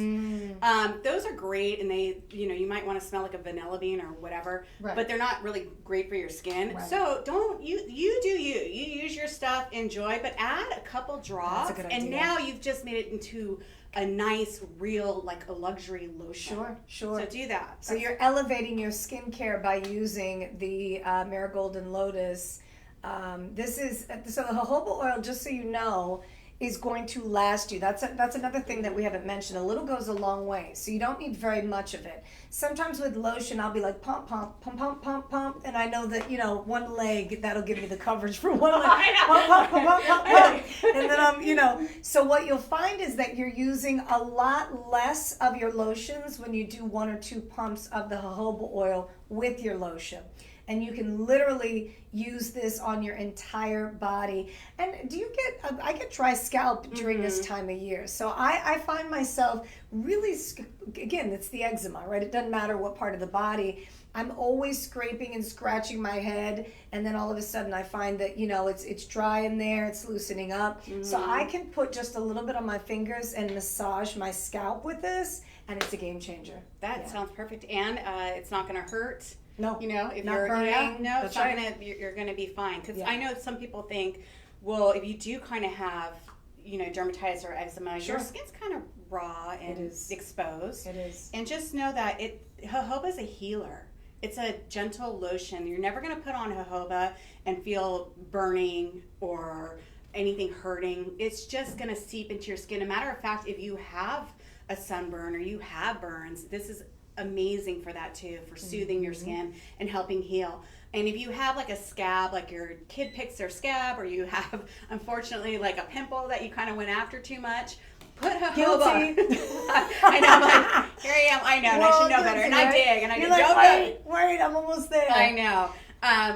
Those are great, and they, you might want to smell like a vanilla bean or whatever, Right. but they're not really great for your skin. Right. So don't you do you use your stuff, enjoy, but add a couple drops, That's a good and idea. now you've just made it into a nice, real, like a luxury lotion. Sure. So do that. So you're elevating your skincare by using the Marigold and Lotus. This is so the jojoba oil. Just so you know, is going to last you. That's another thing that we haven't mentioned. A little goes a long way, so you don't need very much of it. Sometimes with lotion, I'll be like pump, pump, pump, pump, pump, pump, and I know that one leg that'll give me the coverage for one leg. Pump, pump, pump, pump, pump, pump. And then So what you'll find is that you're using a lot less of your lotions when you do 1 or 2 pumps of the jojoba oil with your lotion. And you can literally use this on your entire body. And I get dry scalp during this time of year. So I find myself really, again, it's the eczema, right? It doesn't matter what part of the body. I'm always scraping and scratching my head. And then all of a sudden I find that, it's dry in there, it's loosening up. So I can put just a little bit on my fingers and massage my scalp with this. And it's a game changer. That sounds perfect. And it's not going to hurt. No, if not you're burning. no, That's it's not right. you're gonna be fine. Because Yeah. I know some people think, well, if you do kind of have, dermatitis or eczema, Sure. your skin's kind of raw and It is. exposed. It is. And just know that jojoba is a healer. It's a gentle lotion. You're never gonna put on jojoba and feel burning or anything hurting. It's just gonna seep into your skin. A matter of fact, if you have a sunburn or you have burns, this is amazing for that too, for soothing your skin and helping heal. And if you have like a scab, like your kid picks their scab, or you have unfortunately like a pimple that you kind of went after too much, put jojoba. Guilty. I know, I'm like, here I am, I know, and I should know better, and I dig, and I You're dig. like, wait, I'm almost there. I know.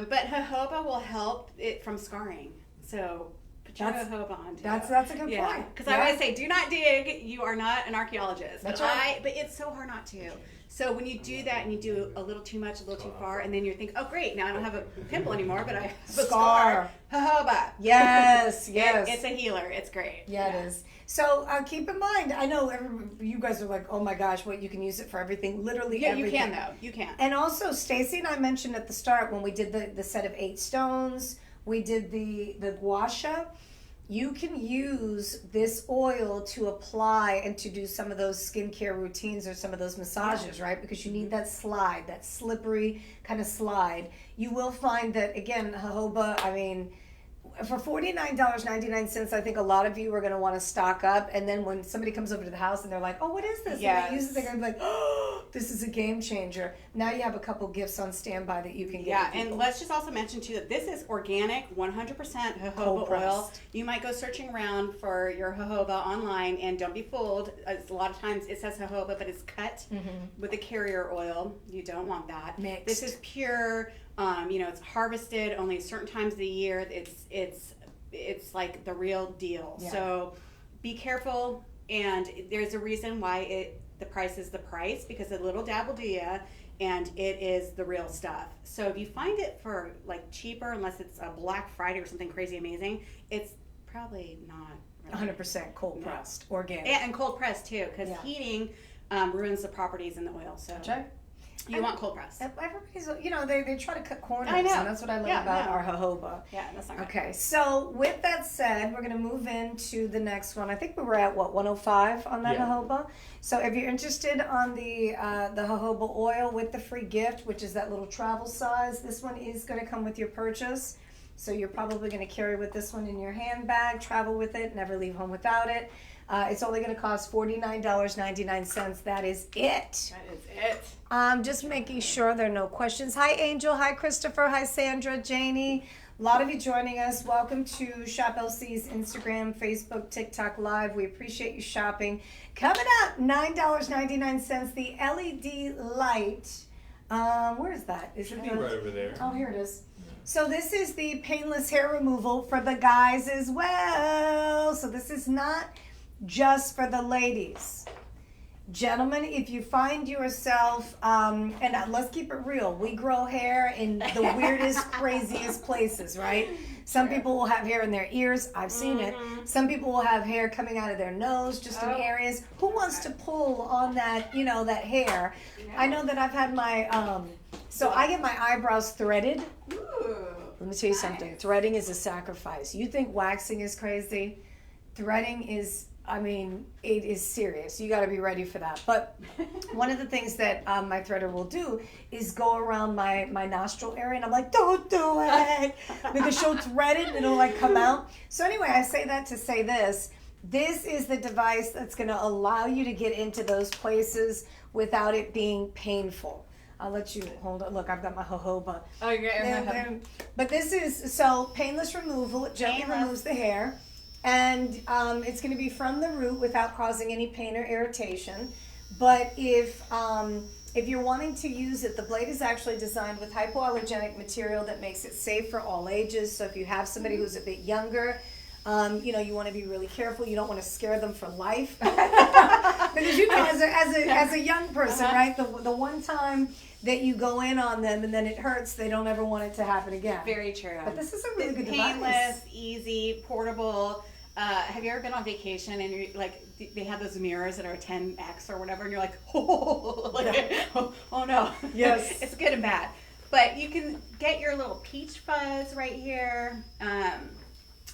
But jojoba will help it from scarring. So put your jojoba on too. That's a good point. Because I always say, do not dig. You are not an archaeologist. That's but right. But it's so hard not to. So when you do that and you do a little too much, a little too far, and then you think, oh great, now I don't have a pimple anymore, but I have a scar. Jojoba. Yes. It's a healer. It's great. Yeah, it is. So keep in mind, I know you guys are like, oh my gosh, you can use it for everything, literally everything. You can though. You can. And also, Stacy and I mentioned at the start when we did the set of 8 stones, we did the gua sha. You can use this oil to apply and to do some of those skincare routines or some of those massages, right? Because you need that slide, that slippery kind of slide. You will find that, again, jojoba, I mean, for $49.99, I think a lot of you are going to want to stock up. And then when somebody comes over to the house and they're like, oh, what is this? Yes. And they use it, they're going to be like, oh, this is a game changer. Now you have a couple gifts on standby that you can get. Yeah, and let's just also mention too that this is organic, 100% jojoba oil. You might go searching around for your jojoba online, and don't be fooled. A lot of times it says jojoba, but it's cut with a carrier oil. You don't want that. Mixed. This is pure. It's harvested only certain times of the year. It's like the real deal. Yeah. So be careful, and there's a reason why the price is the price, because a little dab will do ya, and it is the real stuff. So if you find it for like cheaper, unless it's a Black Friday or something crazy amazing, it's probably not really 100% cold pressed, organic. and cold pressed too, because Yeah. heating ruins the properties in the oil. So That's right. you want cold pressed. Everybody's, they try to cut corners. I know. And that's what I love about our jojoba. Yeah, that's not right. Okay, so with that said, we're going to move into the next one. I think we were at, 105 on that jojoba? So if you're interested on the jojoba oil with the free gift, which is that little travel size, this one is going to come with your purchase. So you're probably going to carry with this one in your handbag, travel with it, never leave home without it. It's only going to cost $49.99. That is it. That is it. Just making sure there are no questions. Hi, Angel. Hi, Christopher. Hi, Sandra. Janie. A lot of you joining us. Welcome to Shop LC's Instagram, Facebook, TikTok Live. We appreciate you shopping. Coming up, $9.99. The LED light. Where is that? Is it Right over there. Oh, here it is. So this is the painless hair removal for the guys as well. So this is not just for the ladies. Gentlemen, if you find yourself, and let's keep it real, we grow hair in the weirdest, craziest places, right? Some people will have hair in their ears. I've seen it. Some people will have hair coming out of their nose, just in areas. Who wants to pull on that, that hair? I know that I've had my, so I get my eyebrows threaded. Let me tell you something. Threading is a sacrifice. You think waxing is crazy? Threading is, it is serious. You got to be ready for that. But one of the things that my threader will do is go around my nostril area, and I'm like, don't do it, because she'll thread it and it'll like come out. So anyway, I say that to say this. This is the device that's going to allow you to get into those places without it being painful. I'll let you hold it. Look, I've got my jojoba. Okay. But this is, so painless removal. It gently removes the hair. And it's going to be from the root without causing any pain or irritation. But if you're wanting to use it, the blade is actually designed with hypoallergenic material that makes it safe for all ages. So if you have somebody who's a bit younger, you want to be really careful. You don't want to scare them for life. Because as a young person, right, the one time that you go in on them and then it hurts, they don't ever want it to happen again. Very true. But this is a really good painless, device. easy, portable. Have you ever been on vacation and you're like, they have those mirrors that are 10x or whatever, and you're like, oh no. Yes. It's good and bad. But you can get your little peach fuzz right here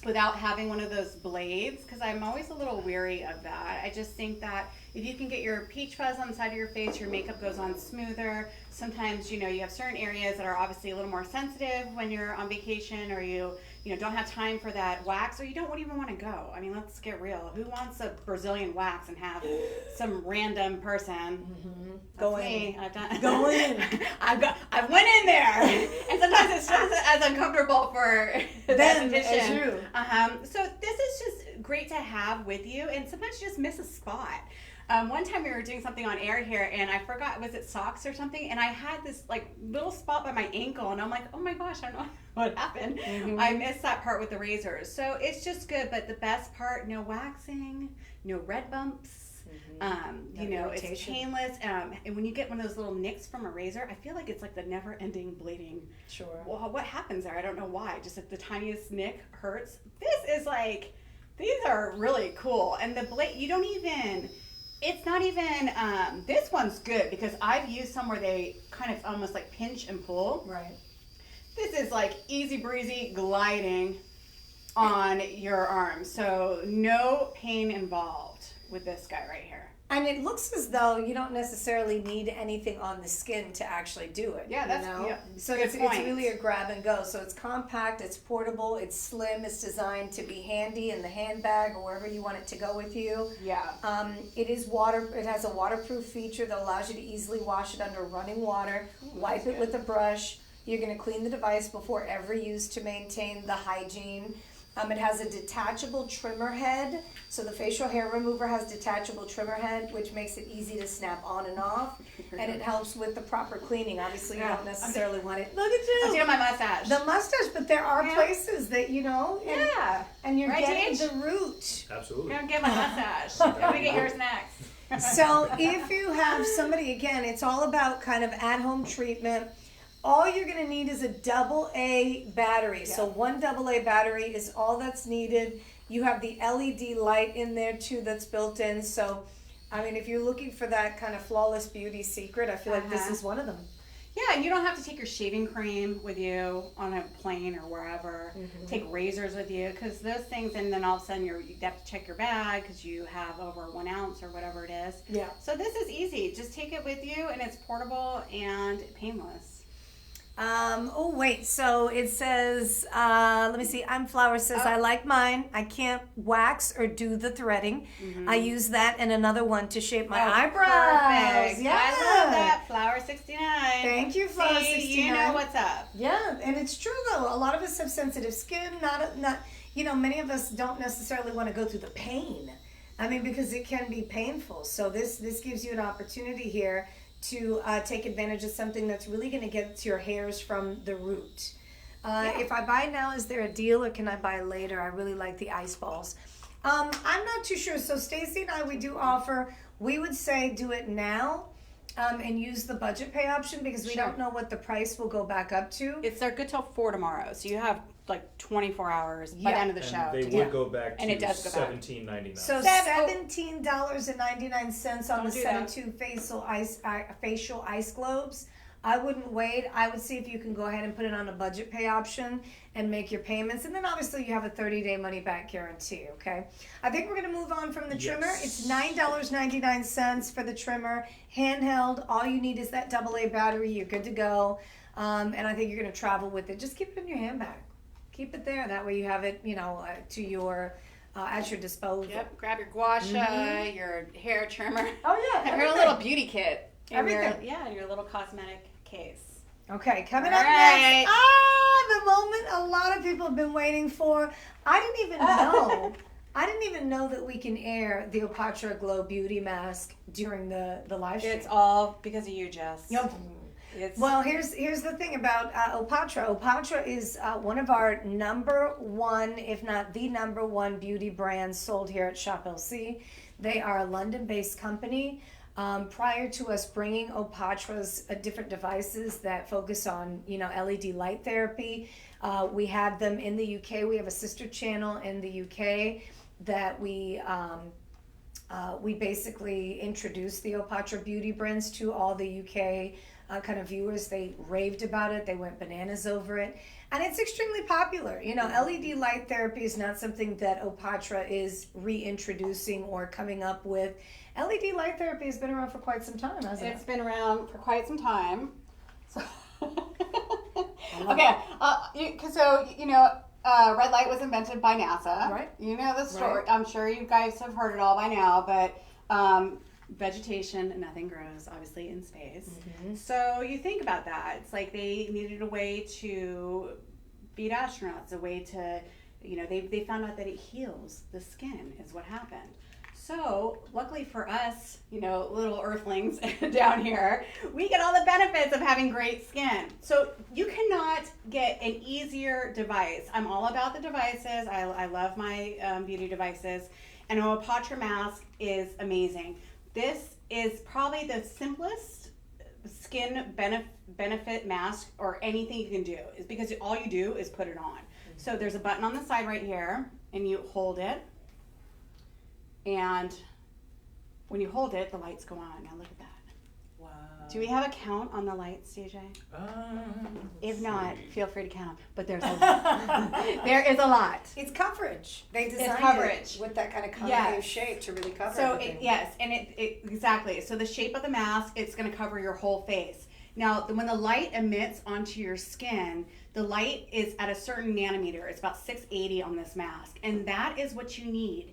without having one of those blades, because I'm always a little weary of that. I just think that if you can get your peach fuzz on the side of your face, your makeup goes on smoother. Sometimes, you have certain areas that are obviously a little more sensitive when you're on vacation, or you don't have time for that wax, or you don't even want to go. I mean, let's get real. Who wants a Brazilian wax and have some random person Go That's in. me. I've done. Go in. I went in there, and sometimes it's just as uncomfortable for the Them esthetician. as you. So this is just great to have with you, and sometimes you just miss a spot. One time we were doing something on air here, and I forgot, was it socks or something? And I had this like little spot by my ankle, and I'm like, oh my gosh, I don't know what happened. I missed that part with the razors. So it's just good, but the best part, no waxing, no red bumps. It's painless. And when you get one of those little nicks from a razor, I feel like it's like the never-ending bleeding. Sure. Well, what happens there? I don't know why. Just like the tiniest nick hurts. This is like, these are really cool. And the blade, you don't even. It's not even, this one's good because I've used some where they kind of almost like pinch and pull. Right. This is like easy breezy gliding on your arm. So no pain involved with this guy right here. And it looks as though you don't necessarily need anything on the skin to actually do it. Yeah, that's So good it's point. really a grab and go. So it's compact, it's portable, it's slim, it's designed to be handy in the handbag or wherever you want it to go with you. Yeah. It has a waterproof feature that allows you to easily wash it under running water, wipe it with a brush. You're going to clean the device before every use to maintain the hygiene. It has a detachable trimmer head. So the facial hair remover has detachable trimmer head, which makes it easy to snap on and off. And it helps with the proper cleaning. Obviously, you don't necessarily want it. Look at I'm you. doing my mustache. The mustache, but there are places that, and, and you're Right, getting Gage? the root. Absolutely. I'm gonna get my mustache. I'm gonna get yours next. So if you have somebody, again, it's all about kind of at-home treatment. All you're going to need is a AA battery. Yeah. So one AA battery is all that's needed. You have the LED light in there too that's built in. So, if you're looking for that kind of flawless beauty secret, I feel like this is one of them. Yeah, and you don't have to take your shaving cream with you on a plane or wherever. Take razors with you, because those things, and then all of a sudden you have to check your bag because you have over 1 ounce or whatever it is. Yeah. So this is easy. Just take it with you, and it's portable and painless. Oh wait, so it says, let me see, I'm Flower says, I like mine. I can't wax or do the threading. I use that and another one to shape my eyebrows. Perfect. Yeah. I love that. Flower 69. Thank you, Flower See, 69. you know what's up. Yeah, and it's true though. A lot of us have sensitive skin. Not many of us don't necessarily want to go through the pain. I mean, because it can be painful. So this gives you an opportunity here to take advantage of something that's really going to get to your hairs from the root. If I buy now, is there a deal, or can I buy later? I really like the ice balls. I'm not too sure. So Stacy and I, we do offer. We would say do it now. And use the budget pay option because we don't know what the price will go back up to. They're good till 4 tomorrow, so you have like 24 hours by the end of the show. They would go back to And it does go back. $17.99. So $17.99 on the Don't do that. 72 facial ice globes. I wouldn't wait. I would see if you can go ahead and put it on a budget pay option and make your payments. And then obviously you have a 30-day money back guarantee, okay? I think we're going to move on from the trimmer. It's $9.99 for the trimmer. Handheld. All you need is that AA battery. You're good to go. And I think you're going to travel with it. Just keep it in your handbag. Keep it there. That way you have it, to your... at your disposal. Yep, grab your gua sha, your hair trimmer. Oh, yeah. And your little beauty kit. Everything. And your little cosmetic case. Okay, coming All up right. next. The moment a lot of people have been waiting for. I didn't even know that we can air the Opatra Glow Beauty Mask during the live stream. It's all because of you, Jess. Yep. Well, here's the thing about Opatra. Opatra is one of our number one, if not the number one beauty brand sold here at Shop LC. They are a London-based company. Prior to us bringing Opatra's different devices that focus on, LED light therapy, we had them in the UK. We have a sister channel in the UK that we basically introduced the Opatra beauty brands to all the UK kind of viewers. They raved about it. They went bananas over it. And it's extremely popular. LED light therapy is not something that Opatra is reintroducing or coming up with. LED light therapy has been around for quite some time, hasn't it? It's been around for quite some time. So okay, red light was invented by NASA. Right. You know the story. Right. I'm sure you guys have heard it all by now, but vegetation, nothing grows, obviously, in space. Mm-hmm. So you think about that. It's like they needed a way to beat astronauts, a way to, they found out that it heals the skin is what happened. So, luckily for us, little earthlings down here, we get all the benefits of having great skin. So, you cannot get an easier device. I'm all about the devices. I love my beauty devices. And a Opatra mask is amazing. This is probably the simplest skin benefit mask or anything you can do, is because all you do is put it on. So, there's a button on the side right here, and you hold it. And when you hold it, the lights go on. Now look at that. Wow. Do we have a count on the lights, DJ? If not, feel free to count. But there's there is a lot. It's coverage. They designed coverage. it with that kind of concave Yes. shape to really cover So everything. and it exactly. So the shape of the mask, it's going to cover your whole face. Now, when the light emits onto your skin, the light is at a certain nanometer. It's about 680 on this mask, and that is what you need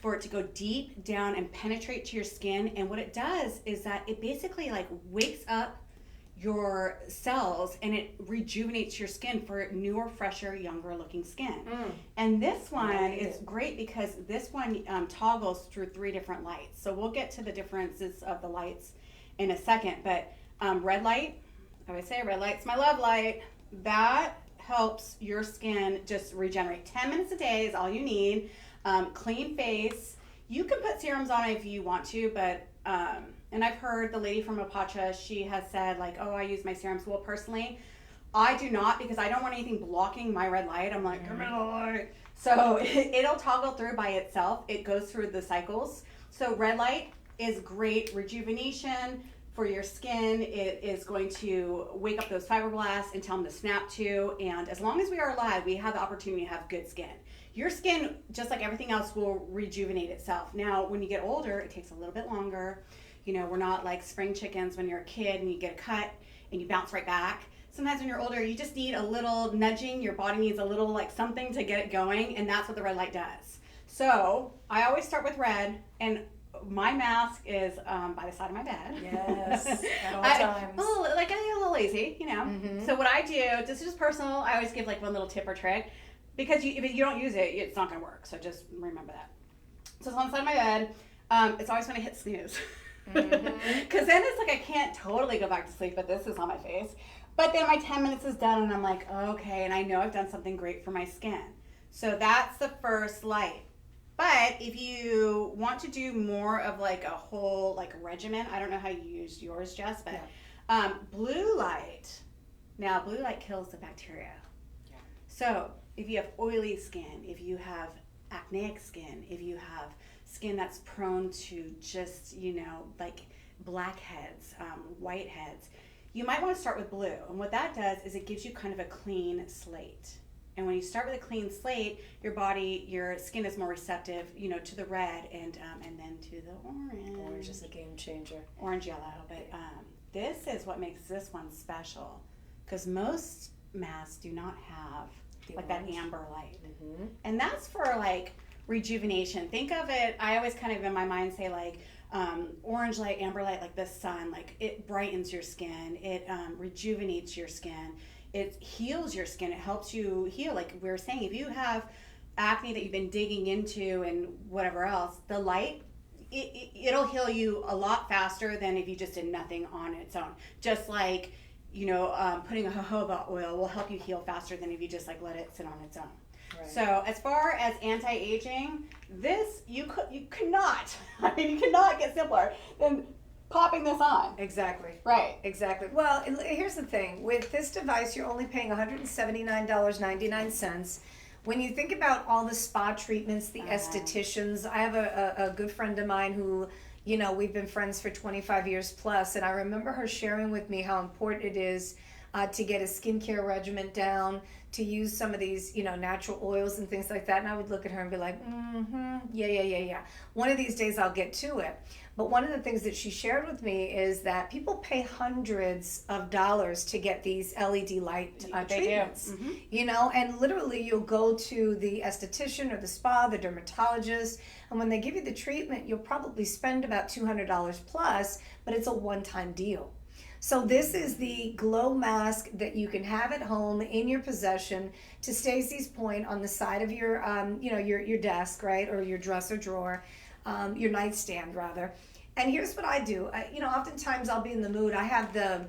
for it to go deep down and penetrate to your skin. And what it does is that it basically wakes up your cells and it rejuvenates your skin for newer, fresher, younger looking skin. And this one is great because this one toggles through 3 different lights. So we'll get to the differences of the lights in a second. But red light, I always say red light's my love light. That helps your skin just regenerate. 10 minutes a day is all you need. Clean face. You can put serums on it if you want to, but and I've heard the lady from Opatra, she has said I use my serums. Well, personally, I do not, because I don't want anything blocking my red light. I'm like, come on. So it'll toggle through by itself. It goes through the cycles. So red light is great rejuvenation for your skin. It is going to wake up those fibroblasts and tell them to snap to. And as long as we are alive, we have the opportunity to have good skin. Your skin, just like everything else, will rejuvenate itself. Now, when you get older, it takes a little bit longer. We're not like spring chickens when you're a kid and you get a cut and you bounce right back. sometimes when you're older, you just need a little nudging. Your body needs a little like something to get it going, and that's what the red light does. So I always start with red, and my mask is by the side of my bed. Yes, at all times. I get a little lazy, you know. So what I do, this is just personal. I always give like one little tip or trick, because if you don't use it, it's not gonna work. So just remember that. So it's on the side of my bed. It's always when I hit snooze, because then it's like I can't totally go back to sleep, but this is on my face. But then my 10 minutes is done, and I'm like, okay, and I know I've done something great for my skin. So that's the first light. But if you want to do more of like a whole like regimen, I don't know how you used yours, Jess, but blue light. Now, blue light kills the bacteria. Yeah. So if you have oily skin, if you have acneic skin, if you have skin that's prone to just, like blackheads, whiteheads, you might want to start with blue. And what that does is it gives you kind of a clean slate. And when you start with a clean slate, your skin is more receptive, to the red and then to the orange. Orange is a game changer. Orange, yellow. But this is what makes this one special, because most masks do not have like that amber light. And that's for like rejuvenation. Think of it, I always kind of in my mind say like orange light, amber light, like the sun, like it brightens your skin, it rejuvenates your skin, it heals your skin, it helps you heal. Like we were saying, if you have acne that you've been digging into and whatever else, the light, it'll heal you a lot faster than if you just did nothing on its own. Just like, putting a jojoba oil will help you heal faster than if you just like let it sit on its own. Right. So as far as anti-aging, this you cannot get simpler than popping this on. Exactly. Right. Exactly. Well, here's the thing. With this device, you're only paying $179.99. When you think about all the spa treatments, the estheticians, I have a good friend of mine who, we've been friends for 25 years plus, and I remember her sharing with me how important it is to get a skincare regimen down, to use some of these, natural oils and things like that. And I would look at her and be like, yeah. One of these days I'll get to it. But one of the things that she shared with me is that people pay hundreds of dollars to get these LED light treatments. And literally you'll go to the esthetician or the spa, the dermatologist, and when they give you the treatment, you'll probably spend about $200 plus, but it's a one-time deal. So this is the glow mask that you can have at home in your possession. To Stacy's point, on the side of your, your desk, right, or your dresser drawer, your nightstand rather. And here's what I do. Oftentimes I'll be in the mood. I have the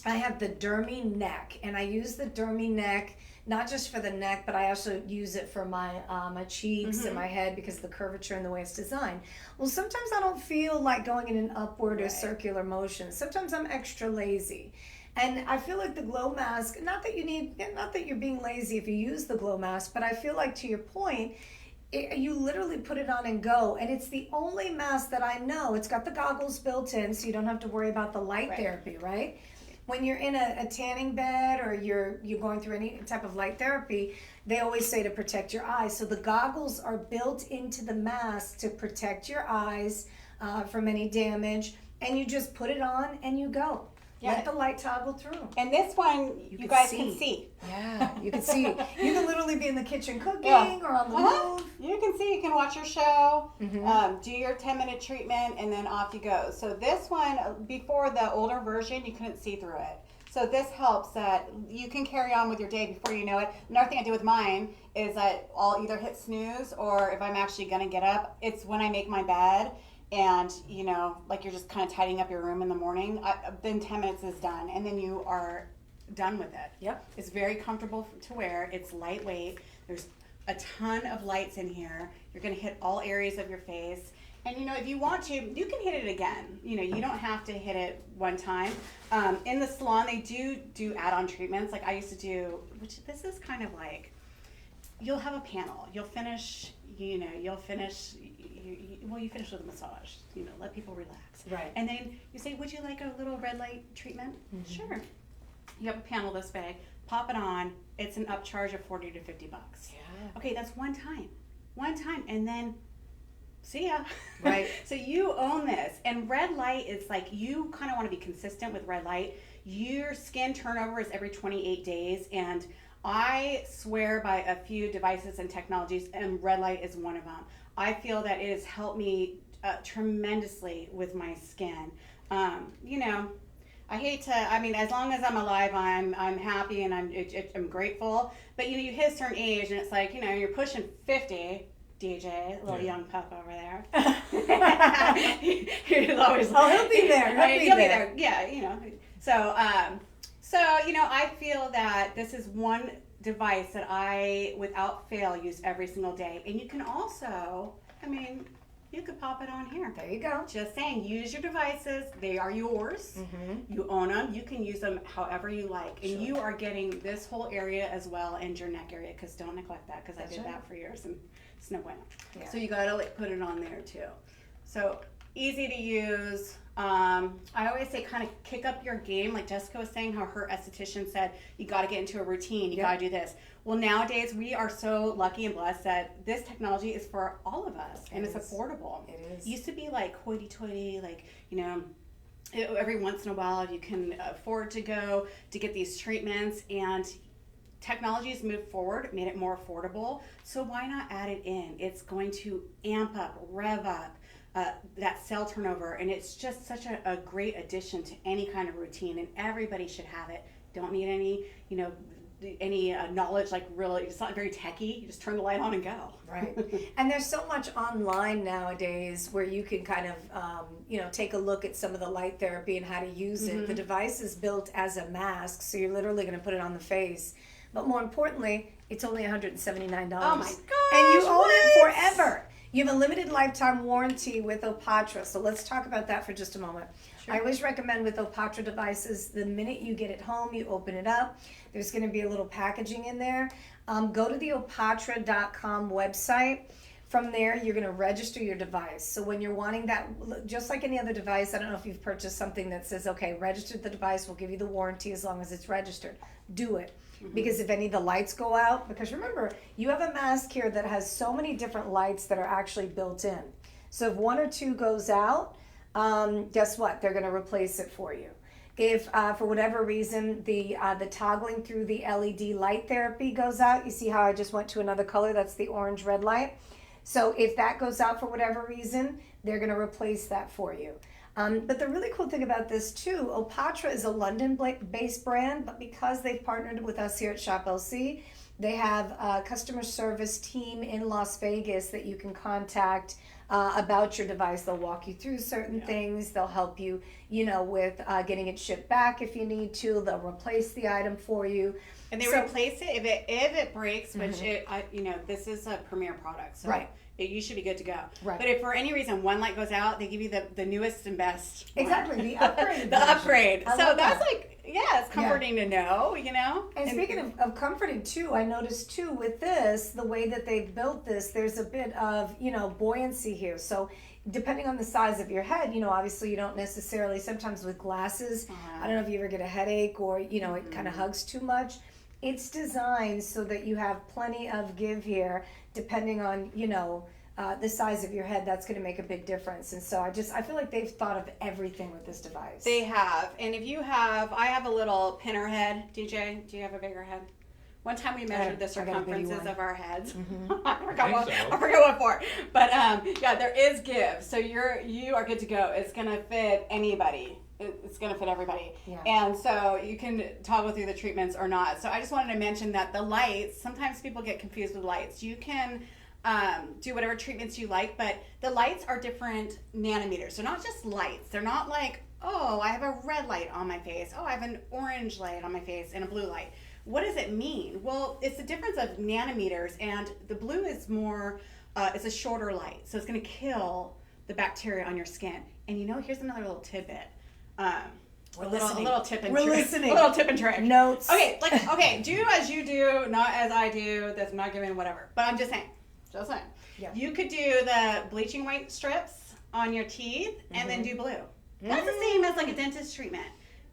Dermy neck, and I use the Dermy neck not just for the neck, but I also use it for my my cheeks and my head because of the curvature and the way it's designed. Well, sometimes I don't feel like going in an upward or circular motion. Sometimes I'm extra lazy. And I feel like the glow mask, not that you're being lazy if you use the glow mask, but I feel like, to your point, you literally put it on and go. And it's the only mask that I know. It's got the goggles built in, so you don't have to worry about the light therapy, right? When you're in a tanning bed or you're going through any type of light therapy, they always say to protect your eyes. So the goggles are built into the mask to protect your eyes from any damage. And you just put it on and you go. Yeah. Let the light toggle through. And this one, you guys can see. Yeah, you can see. You can literally be in the kitchen cooking or on the move. You can see, you can watch your show, do your 10-minute treatment, and then off you go. So this one, before the older version, you couldn't see through it. So this helps that you can carry on with your day before you know it. Another thing I do with mine is that I'll either hit snooze, or if I'm actually going to get up, it's when I make my bed. And, like you're just kind of tidying up your room in the morning, then 10 minutes is done, and then you are done with it. Yep. It's very comfortable to wear. It's lightweight. There's a ton of lights in here. You're going to hit all areas of your face. And, if you want to, you can hit it again. You don't have to hit it one time. In the salon, they do add-on treatments. Like I used to do, which this is kind of like, you'll have a panel. You'll finish, you finish with a massage, let people relax. Right. And then you say, would you like a little red light treatment? Sure. You have a panel this big, pop it on, it's an upcharge of $40 to $50. Yeah. Okay, that's one time. And then see ya. Right. So you own this. And red light is like, you kind of want to be consistent with red light. Your skin turnover is every 28 days. And I swear by a few devices and technologies, and red light is one of them. I feel that it has helped me tremendously with my skin. You know, I hate to, I mean, as long as I'm alive, I'm happy and I'm grateful. But, you know, you hit a certain age and it's like, you know, you're pushing 50, DJ, little young pup over there. He's always he'll be there. He'll be there. Yeah, you know. So, you know, I feel that this is one device that I, without fail, use every single day. And you can also, I mean, you could pop it on here. There you go. Just saying, use your devices. They are yours. Mm-hmm. You own them. You can use them however you like. And Sure. you are getting this whole area as well, and your neck area, because don't neglect that, because I did that for years, and it's no bueno. Yeah. So you got to like put it on there too. So easy to use. I always say kind of kick up your game. Like Jessica was saying, how her esthetician said, you got to get into a routine. You got to do this. Well, nowadays we are so lucky and blessed that this technology is for all of us, and it's affordable. It is. It used to be like hoity-toity, like, you know, every once in a while you can afford to go to get these treatments, and technology has moved forward, made it more affordable. So why not add it in? It's going to amp up, rev up that cell turnover, and it's just such a great addition to any kind of routine, and everybody should have it. Don't need any, you know, any knowledge, like really, it's not very techy. You just turn the light on and go. Right. And there's so much online nowadays where you can kind of, you know, take a look at some of the light therapy and how to use it. The device is built as a mask, so you're literally going to put it on the face. But more importantly, it's only $179. Oh my gosh! And you own it forever. You have a limited lifetime warranty with Opatra. So let's talk about that for just a moment. Sure. I always recommend with Opatra devices, the minute you get it home, you open it up. There's going to be a little packaging in there. Go to the opatra.com website. From there, you're going to register your device. So when you're wanting that, just like any other device, I don't know if you've purchased something that says, okay, register the device, we'll give you the warranty as long as it's registered. Do it. Because if any of the lights go out, because remember, you have a mask here that has so many different lights that are actually built in. So if one or two goes out, guess what? They're going to replace it for you. If for whatever reason the toggling through the LED light therapy goes out, you see how I just went to another color? That's the orange red light. So if that goes out for whatever reason, they're going to replace that for you. But the really cool thing about this too, Opatra is a London-based brand, but because they've partnered with us here at Shop LC, they have a customer service team in Las Vegas that you can contact about your device. They'll walk you through certain things. They'll help you, you know, with getting it shipped back if you need to. They'll replace the item for you. And they replace it if it breaks, which you know, this is a premier product, so right. You should be good to go. Right. But if for any reason one light goes out, they give you the newest and best. Exactly, the upgrade. The upgrade. I So love that's that. like, yeah, it's comforting to know, you know. And speaking of comforting too, I noticed too with this, the way that they've built this, there's a bit of, you know, buoyancy here. So depending on the size of your head, you know, obviously you don't necessarily, sometimes with glasses, I don't know if you ever get a headache or, you know, it kind of hugs too much. It's designed so that you have plenty of give here, depending on, you know, the size of your head. That's going to make a big difference. And so I feel like they've thought of everything with this device. They have. And if you have, I have a little pinner head. DJ, do you have a bigger head? One time we measured the circumferences of our heads. I forgot what for. But yeah, there is give. So you are good to go. It's going to fit anybody. It's going to fit everybody. Yeah. And so you can toggle through the treatments or not. So I just wanted to mention that the lights, sometimes people get confused with lights. You can do whatever treatments you like, but the lights are different nanometers. They're not just lights. They're not like, oh, I have a red light on my face. Oh, I have an orange light on my face and a blue light. What does it mean? Well, it's the difference of nanometers, and the blue is more, it's a shorter light. So it's going to kill the bacteria on your skin. And you know, here's another little tidbit. A little tip and trick. Listening. A little tip and trick. Notes. Okay, do as you do, not as I do. That's not giving whatever. But I'm just saying. Yeah. You could do the bleaching white strips on your teeth and then do blue. That's the same as like a dentist treatment.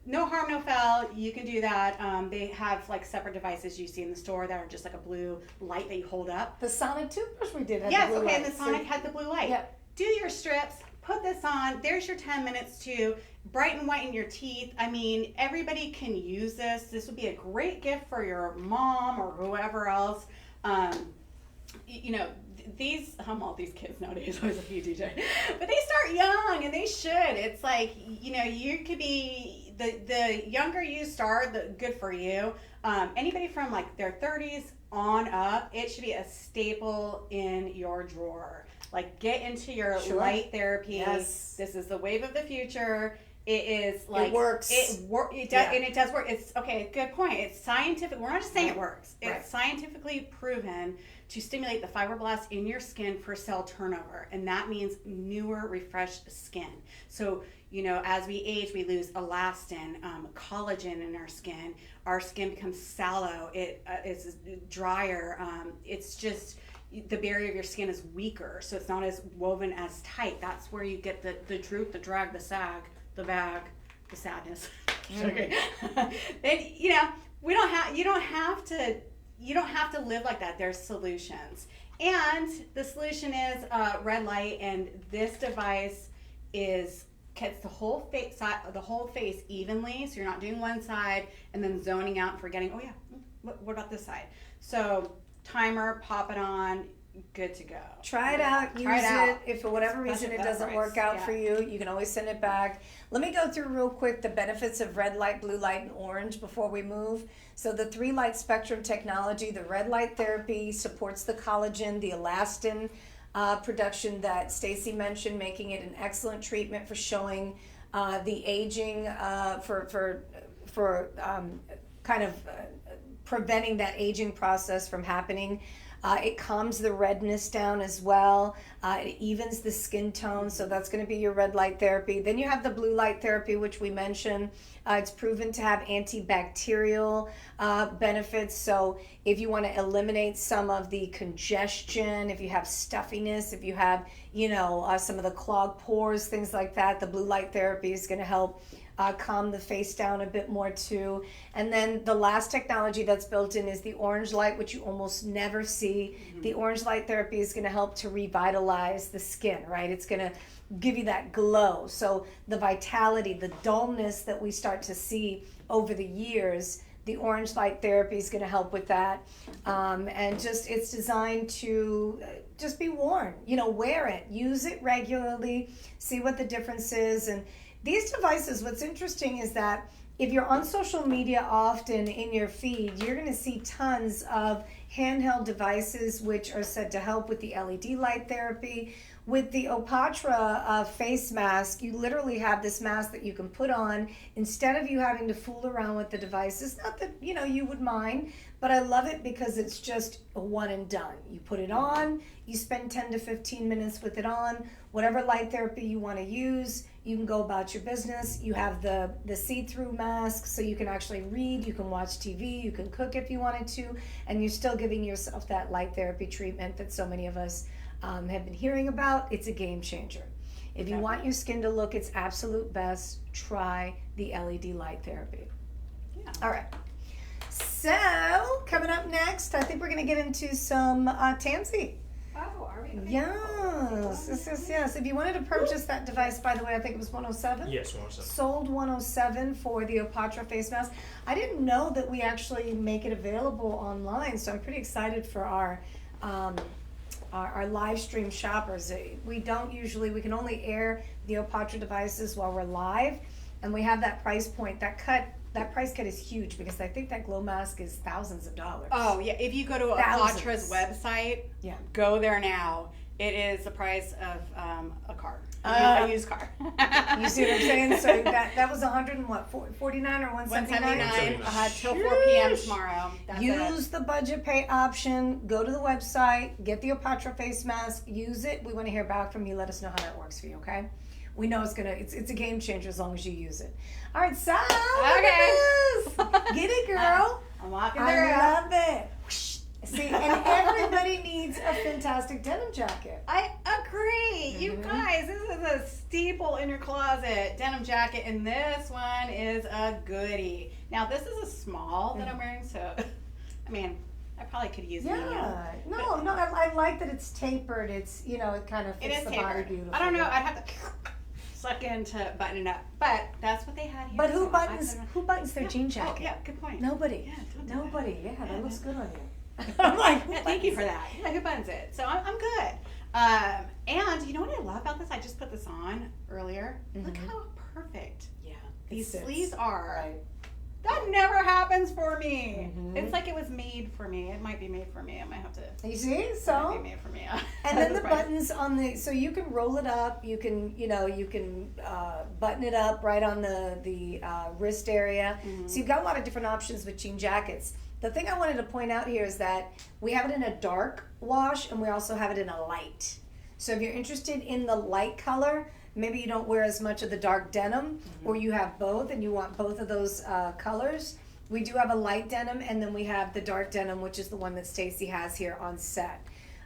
No harm, no foul. You can do that. They have like separate devices you see in the store that are just like a blue light that you hold up. The Sonic toothbrush we did had Yes, the blue okay, light. and the Sonic had the blue light. Yep. do your strips, put this on. There's your 10 minutes to brighten, whiten your teeth. I mean, everybody can use this. This would be a great gift for your mom or whoever else. You know, all these kids nowadays always a DJ, but they start young and they should. It's like, you know, you could be, the younger you start, the good for you. Anybody from like their 30s on up, it should be a staple in your drawer. Like, get into your light therapy. Yes. This is the wave of the future. It is like, it works. It does, and it does work. It's okay. Good point. It's scientific. We're not just saying it works. It's scientifically proven to stimulate the fibroblasts in your skin for cell turnover, and that means newer, refreshed skin. So, you know, as we age, we lose elastin, collagen in our skin. Our skin becomes sallow. It is drier. It's just, the barrier of your skin is weaker, so it's not as woven as tight. That's where you get the droop, the drag, the sag, the vag, the sadness. Okay. Then, you know, you don't have to live like that. There's solutions. And the solution is red light, and this device gets the whole face evenly, so you're not doing one side and then zoning out and forgetting, oh yeah, what about this side? So timer, pop it on, good to go. Try it out, use it. If for whatever reason it doesn't work out for you, you can always send it back. Let me go through real quick the benefits of red light, blue light, and orange before we move. So the 3 light spectrum technology, the red light therapy supports the collagen, the elastin production that Stacy mentioned, making it an excellent treatment for showing the aging, preventing that aging process from happening. It calms the redness down as well. It evens the skin tone, so that's going to be your red light therapy. Then you have the blue light therapy, which we mentioned. It's proven to have antibacterial benefits. So if you want to eliminate some of the congestion, if you have stuffiness, if you have, some of the clogged pores, things like that, the blue light therapy is going to help calm the face down a bit more too. And then the last technology that's built in is the orange light, which you almost never see. Mm-hmm. The orange light therapy is going to help to revitalize the skin, right? It's going to give you that glow. So the vitality, the dullness that we start to see over the years, the orange light therapy is going to help with that. And it's designed to just be worn, wear it, use it regularly, see what the difference is. And these devices, what's interesting is that if you're on social media often in your feed, you're going to see tons of handheld devices which are said to help with the LED light therapy. With the Opatra face mask, you literally have this mask that you can put on instead of you having to fool around with the devices. Not that, you would mind, but I love it because it's just a one and done. You put it on, you spend 10 to 15 minutes with it on, whatever light therapy you want to use, you can go about your business. You have the see-through mask, so you can actually read, you can watch TV, you can cook if you wanted to, and you're still giving yourself that light therapy treatment that so many of us have been hearing about. It's a game changer. If you want your skin to look its absolute best, try the LED light therapy. Yeah. All right. So, coming up next, I think we're going to get into some Tansy. Oh, are we? Yes. If you wanted to purchase that device, by the way, I think it was 107? Yes, 107. Sold 107 for the Opatra face mask. I didn't know that we actually make it available online, so I'm pretty excited for our live stream shoppers. We can only air the Opatra devices while we're live, and we have that price point. That price cut is huge because I think that glow mask is thousands of dollars. Oh yeah, if you go to Opatra's website, go there now. It is the price of a car, a used car. You see what I'm saying? So that was 49 or 179 till 4 p.m. tomorrow. Use the budget pay option. Go to the website, get the Opatra face mask, use it. We want to hear back from you. Let us know how that works for you. Okay? We know it's a game changer as long as you use it. All right, so get it, girl. I'm walking there. I love it. See, and everybody needs a fantastic denim jacket. I agree. Mm-hmm. You guys, this is a staple in your closet, denim jacket, and this one is a goodie. Now, this is a small that I'm wearing, so, I mean, I probably could use medium. Yeah. No, I like that it's tapered. It's, it kind of It fits is the body tapered. beautifully. I don't know. I'd have to suck in to button it up, but that's what they had here. But so who buttons their jean Oh, jacket? yeah, good point. Nobody. Yeah, don't do Nobody. that. Yeah, that looks good on you. I'm like, thank you for that. Yeah, who buttons it? So I'm good. And you know what I love about this? I just put this on earlier. Look how perfect Yeah. these sits. sleeves are. Right. That never happens for me. It's like it was made for me. It might be made for me. I might have to. You see? It might So. be made for me. And then the Right. buttons on so you can roll it up. You can, button it up right on the wrist area. So you've got a lot of different options with jean jackets. The thing I wanted to point out here is that we have it in a dark wash and we also have it in a light. So if you're interested in the light color, maybe you don't wear as much of the dark denim, or you have both and you want both of those colors. We do have a light denim, and then we have the dark denim, which is the one that Stacy has here on set.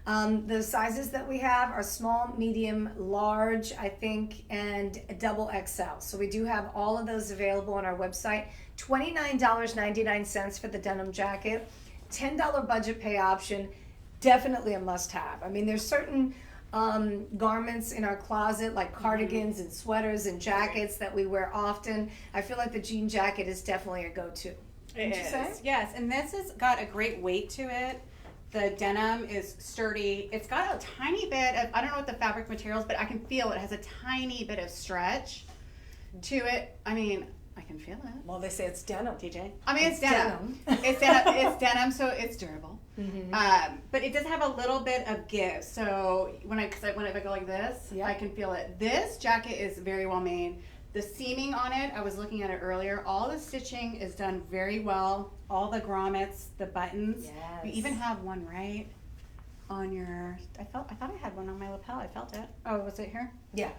The sizes that we have are small, medium, large, I think, and double XL. So we do have all of those available on our website. $29.99 for the denim jacket, $10 budget pay option, definitely a must-have. I mean, there's certain garments in our closet like cardigans and sweaters and jackets that we wear often. I feel like the jean jacket is definitely a go-to. It Wouldn't you say? is. Yes, and this has got a great weight to it. The denim is sturdy. It's got a tiny bit of, I don't know what the fabric material is, but I can feel it has a tiny bit of stretch to it. I mean, I can feel it. Well, they say it's denim. DJ. I mean, it's denim. denim. It's denim. It's denim, so it's durable. But it does have a little bit of give. So if I go like this, Yeah. I can feel it. This jacket is very well made. The seaming on it, I was looking at it earlier. All the stitching is done very well. All the grommets, the buttons. Yes. You even have one right on your. I thought I had one on my lapel. I felt it. Oh, was it here? Yeah.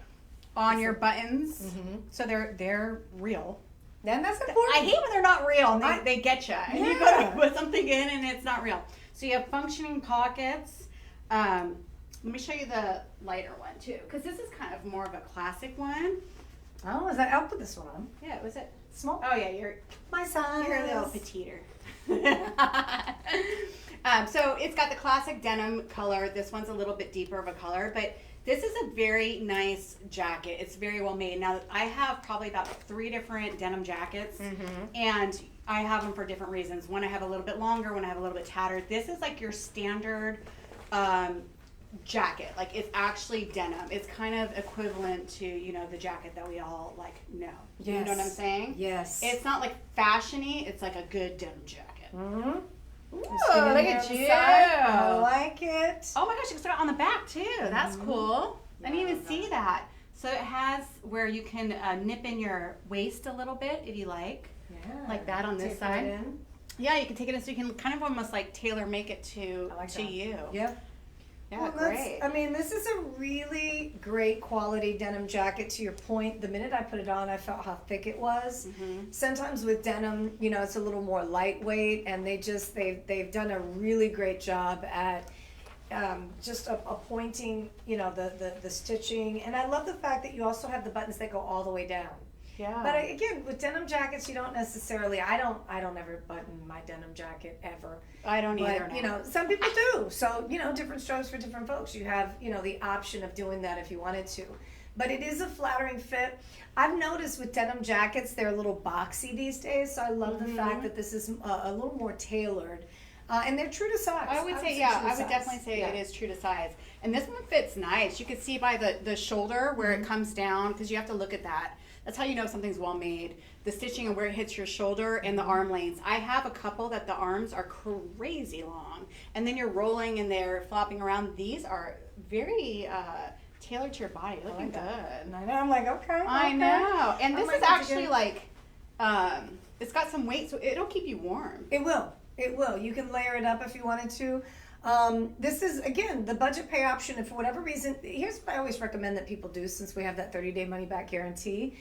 On your buttons. So they're real. And that's important. I hate when they're not real and they get you. And you go to put something in and it's not real. So you have functioning pockets. Let me show you the lighter one too, because this is kind of more of a classic one. Oh, is that? I'll put this one on. Yeah, was it? Small. Oh yeah, you're My size. a little petiter. So it's got the classic denim color. This one's a little bit deeper of a color, but this is a very nice jacket. It's very well made. Now, I have probably about 3 different denim jackets, and I have them for different reasons. One I have a little bit longer, one I have a little bit tattered. This is like your standard jacket. Like, it's actually denim. It's kind of equivalent to, the jacket that we all, know. Yes. You know what I'm saying? Yes. It's not, fashion-y. It's like a good denim jacket. Ooh, look at you. I like it. Oh my gosh, you can start on the back too. That's cool. I didn't even see that. So it has where you can nip in your waist a little bit if you like. Yeah. Like that on this Take side. it in. Yeah, you can take it in so you can kind of almost tailor make it to I like that. you. Yep. Yeah, Well, great. this is a really great quality denim jacket. To your point, the minute I put it on, I felt how thick it was. Sometimes with denim, it's a little more lightweight, and they've done a really great job at just appointing, the stitching. And I love the fact that you also have the buttons that go all the way down. Yeah. But again, with denim jackets, you don't necessarily. I don't ever button my denim jacket ever. I don't either. But some people do. So different strokes for different folks. You have the option of doing that if you wanted to. But it is a flattering fit. I've noticed with denim jackets, they're a little boxy these days. So I love the fact that this is a little more tailored. And they're true to size. I would say, true to size. definitely say it is true to size. And this one fits nice. You can see by the shoulder where it comes down, because you have to look at that. That's how you know something's well made. The stitching and where it hits your shoulder and the arm lengths. I have a couple that the arms are crazy long. And then you're rolling and they're flopping around. These are very tailored to your body. Looking good. And I know. I'm like, okay. I know. And this might is have to actually get- it's got some weight, so it'll keep you warm. It will. It will. You can layer it up if you wanted to. This is, again, the budget pay option. If for whatever reason, here's what I always recommend that people do, since we have that 30-day money-back guarantee.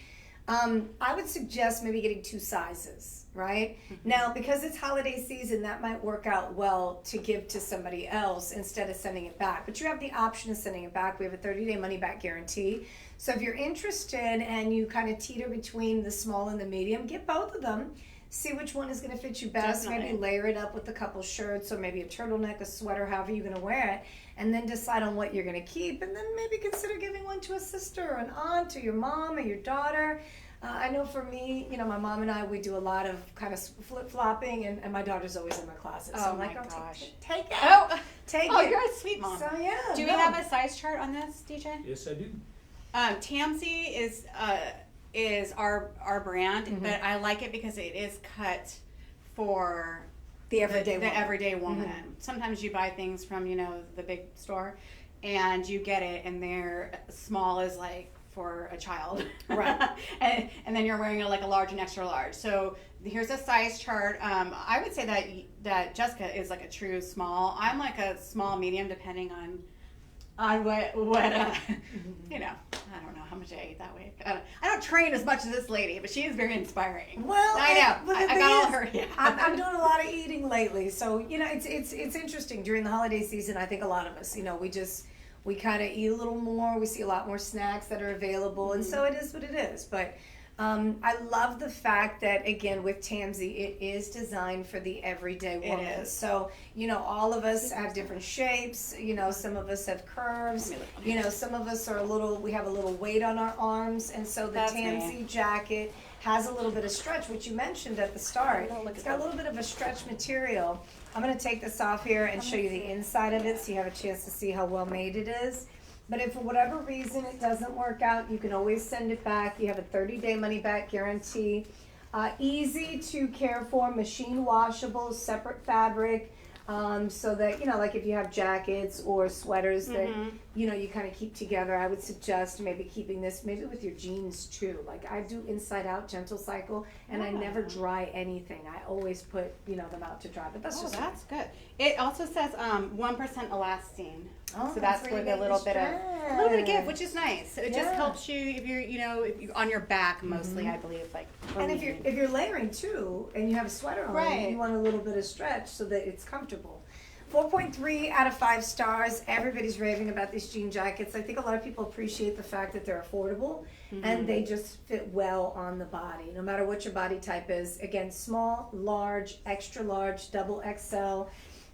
I would suggest maybe getting 2 sizes, right? Now, because it's holiday season, that might work out well to give to somebody else instead of sending it back. But you have the option of sending it back. We have a 30-day money-back guarantee. So if you're interested and you kind of teeter between the small and the medium, get both of them. see which one is going to fit you best. Definitely. Maybe layer it up with a couple shirts or maybe a turtleneck, a sweater, however you're going to wear it, and then decide on what you're going to keep, and then maybe consider giving one to a sister or an aunt or your mom or your daughter. I know for me, you know, my mom and I, we do a lot of kind of flip-flopping, and my daughter's always in my closet. So Oh I'm like, my oh, gosh. take it. Oh, Take oh, it. you're a sweet mom. So, yeah. Do we have a size chart on this, DJ? Yes, I do. Tamsi is our brand, but I like it because it is cut for the everyday the woman. everyday woman. Sometimes you buy things from, you know, the big store, and you get it, and they're small as like for a child, Right. and then you're wearing like a large and extra large. So here's a size chart. I would say that Jessica is like a true small. I'm like a small medium, depending on what you know. I don't know how much I ate that week. I don't train as much as this lady, but she is very inspiring. Well, I know. but the I thing got all is, her. Yeah. I'm doing a lot of eating lately, so you know it's interesting during the holiday season. I think a lot of us, you know, we kind of eat a little more. We see a lot more snacks that are available, and so it is what it is. But I love the fact that, again, with Tamsi, it is designed for the everyday woman. It is. So, you know, all of us have different shapes. You know, some of us have curves. You know, some of us are we have a little weight on our arms. And so the That's Tamsi me. jacket has a little bit of stretch, which you mentioned at the start. Oh, look It's at got a little bit of a stretch material. I'm going to take this off here and show you the inside of it so you have a chance to see how well made it is. But if for whatever reason it doesn't work out, you can always send it back. You have a 30-day money-back guarantee. Easy to care for, machine washable, separate fabric, so that, you know, like if you have jackets or sweaters that, you know, you kind of keep together, I would suggest maybe keeping this maybe with your jeans too. Like I do inside out gentle cycle, and I never dry anything. I always put, you know, them out to dry, but that's Oh, just that's good. It also says 1% elastane. Oh, So that's where the little bit of give, which is nice. So it just Yeah. helps you if you're, you know, if you, on your back mostly, I believe, like. for And me. if you're layering too, and you have a sweater on, Right. you want a little bit of stretch so that it's comfortable. 4.3 out of 5 stars. Everybody's raving about these jean jackets. I think a lot of people appreciate the fact that they're affordable and they just fit well on the body, no matter what your body type is. Again, small, large, extra large, double XL.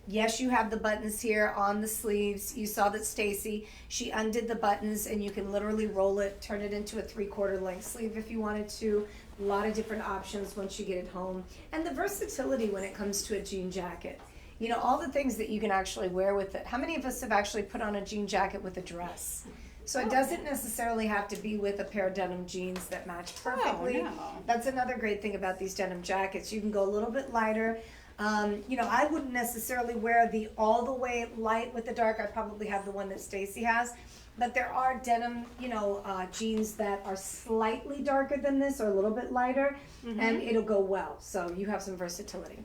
Yes, you have the buttons here on the sleeves. You saw that Stacy, she undid the buttons, and you can literally roll it, turn it into a 3/4 length sleeve if you wanted to. A lot of different options once you get it home. And the versatility when it comes to a jean jacket. You know, all the things that you can actually wear with it. How many of us have actually put on a jean jacket with a dress? So it doesn't necessarily have to be with a pair of denim jeans that match perfectly. no. That's another great thing about these denim jackets. You can go a little bit lighter. You know, I wouldn't necessarily wear the all the way light with the dark. I'd probably have the one that Stacy has. But there are denim, you know, jeans that are slightly darker than this or a little bit lighter, and it'll go well. So you have some versatility.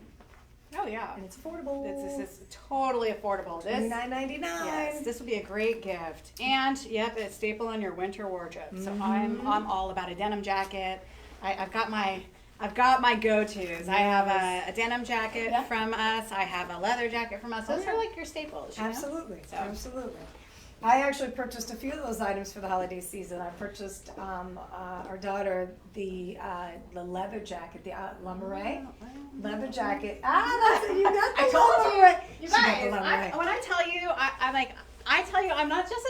Oh yeah. And it's affordable. This is totally affordable. This $29.99. Yes, this would be a great gift. And yep, it's staple in your winter wardrobe. So I'm all about a denim jacket. I've got my go-tos. I have a denim jacket from us. I have a leather jacket from us. Those are like your staples. You know? Absolutely, So. absolutely. I actually purchased a few of those items for the holiday season. I purchased our daughter the leather jacket, the Lamouret leather jacket. That's it. You got the I told you. Lamouret. You She got guys, the Lamouret. when I tell you, I tell you, I'm not just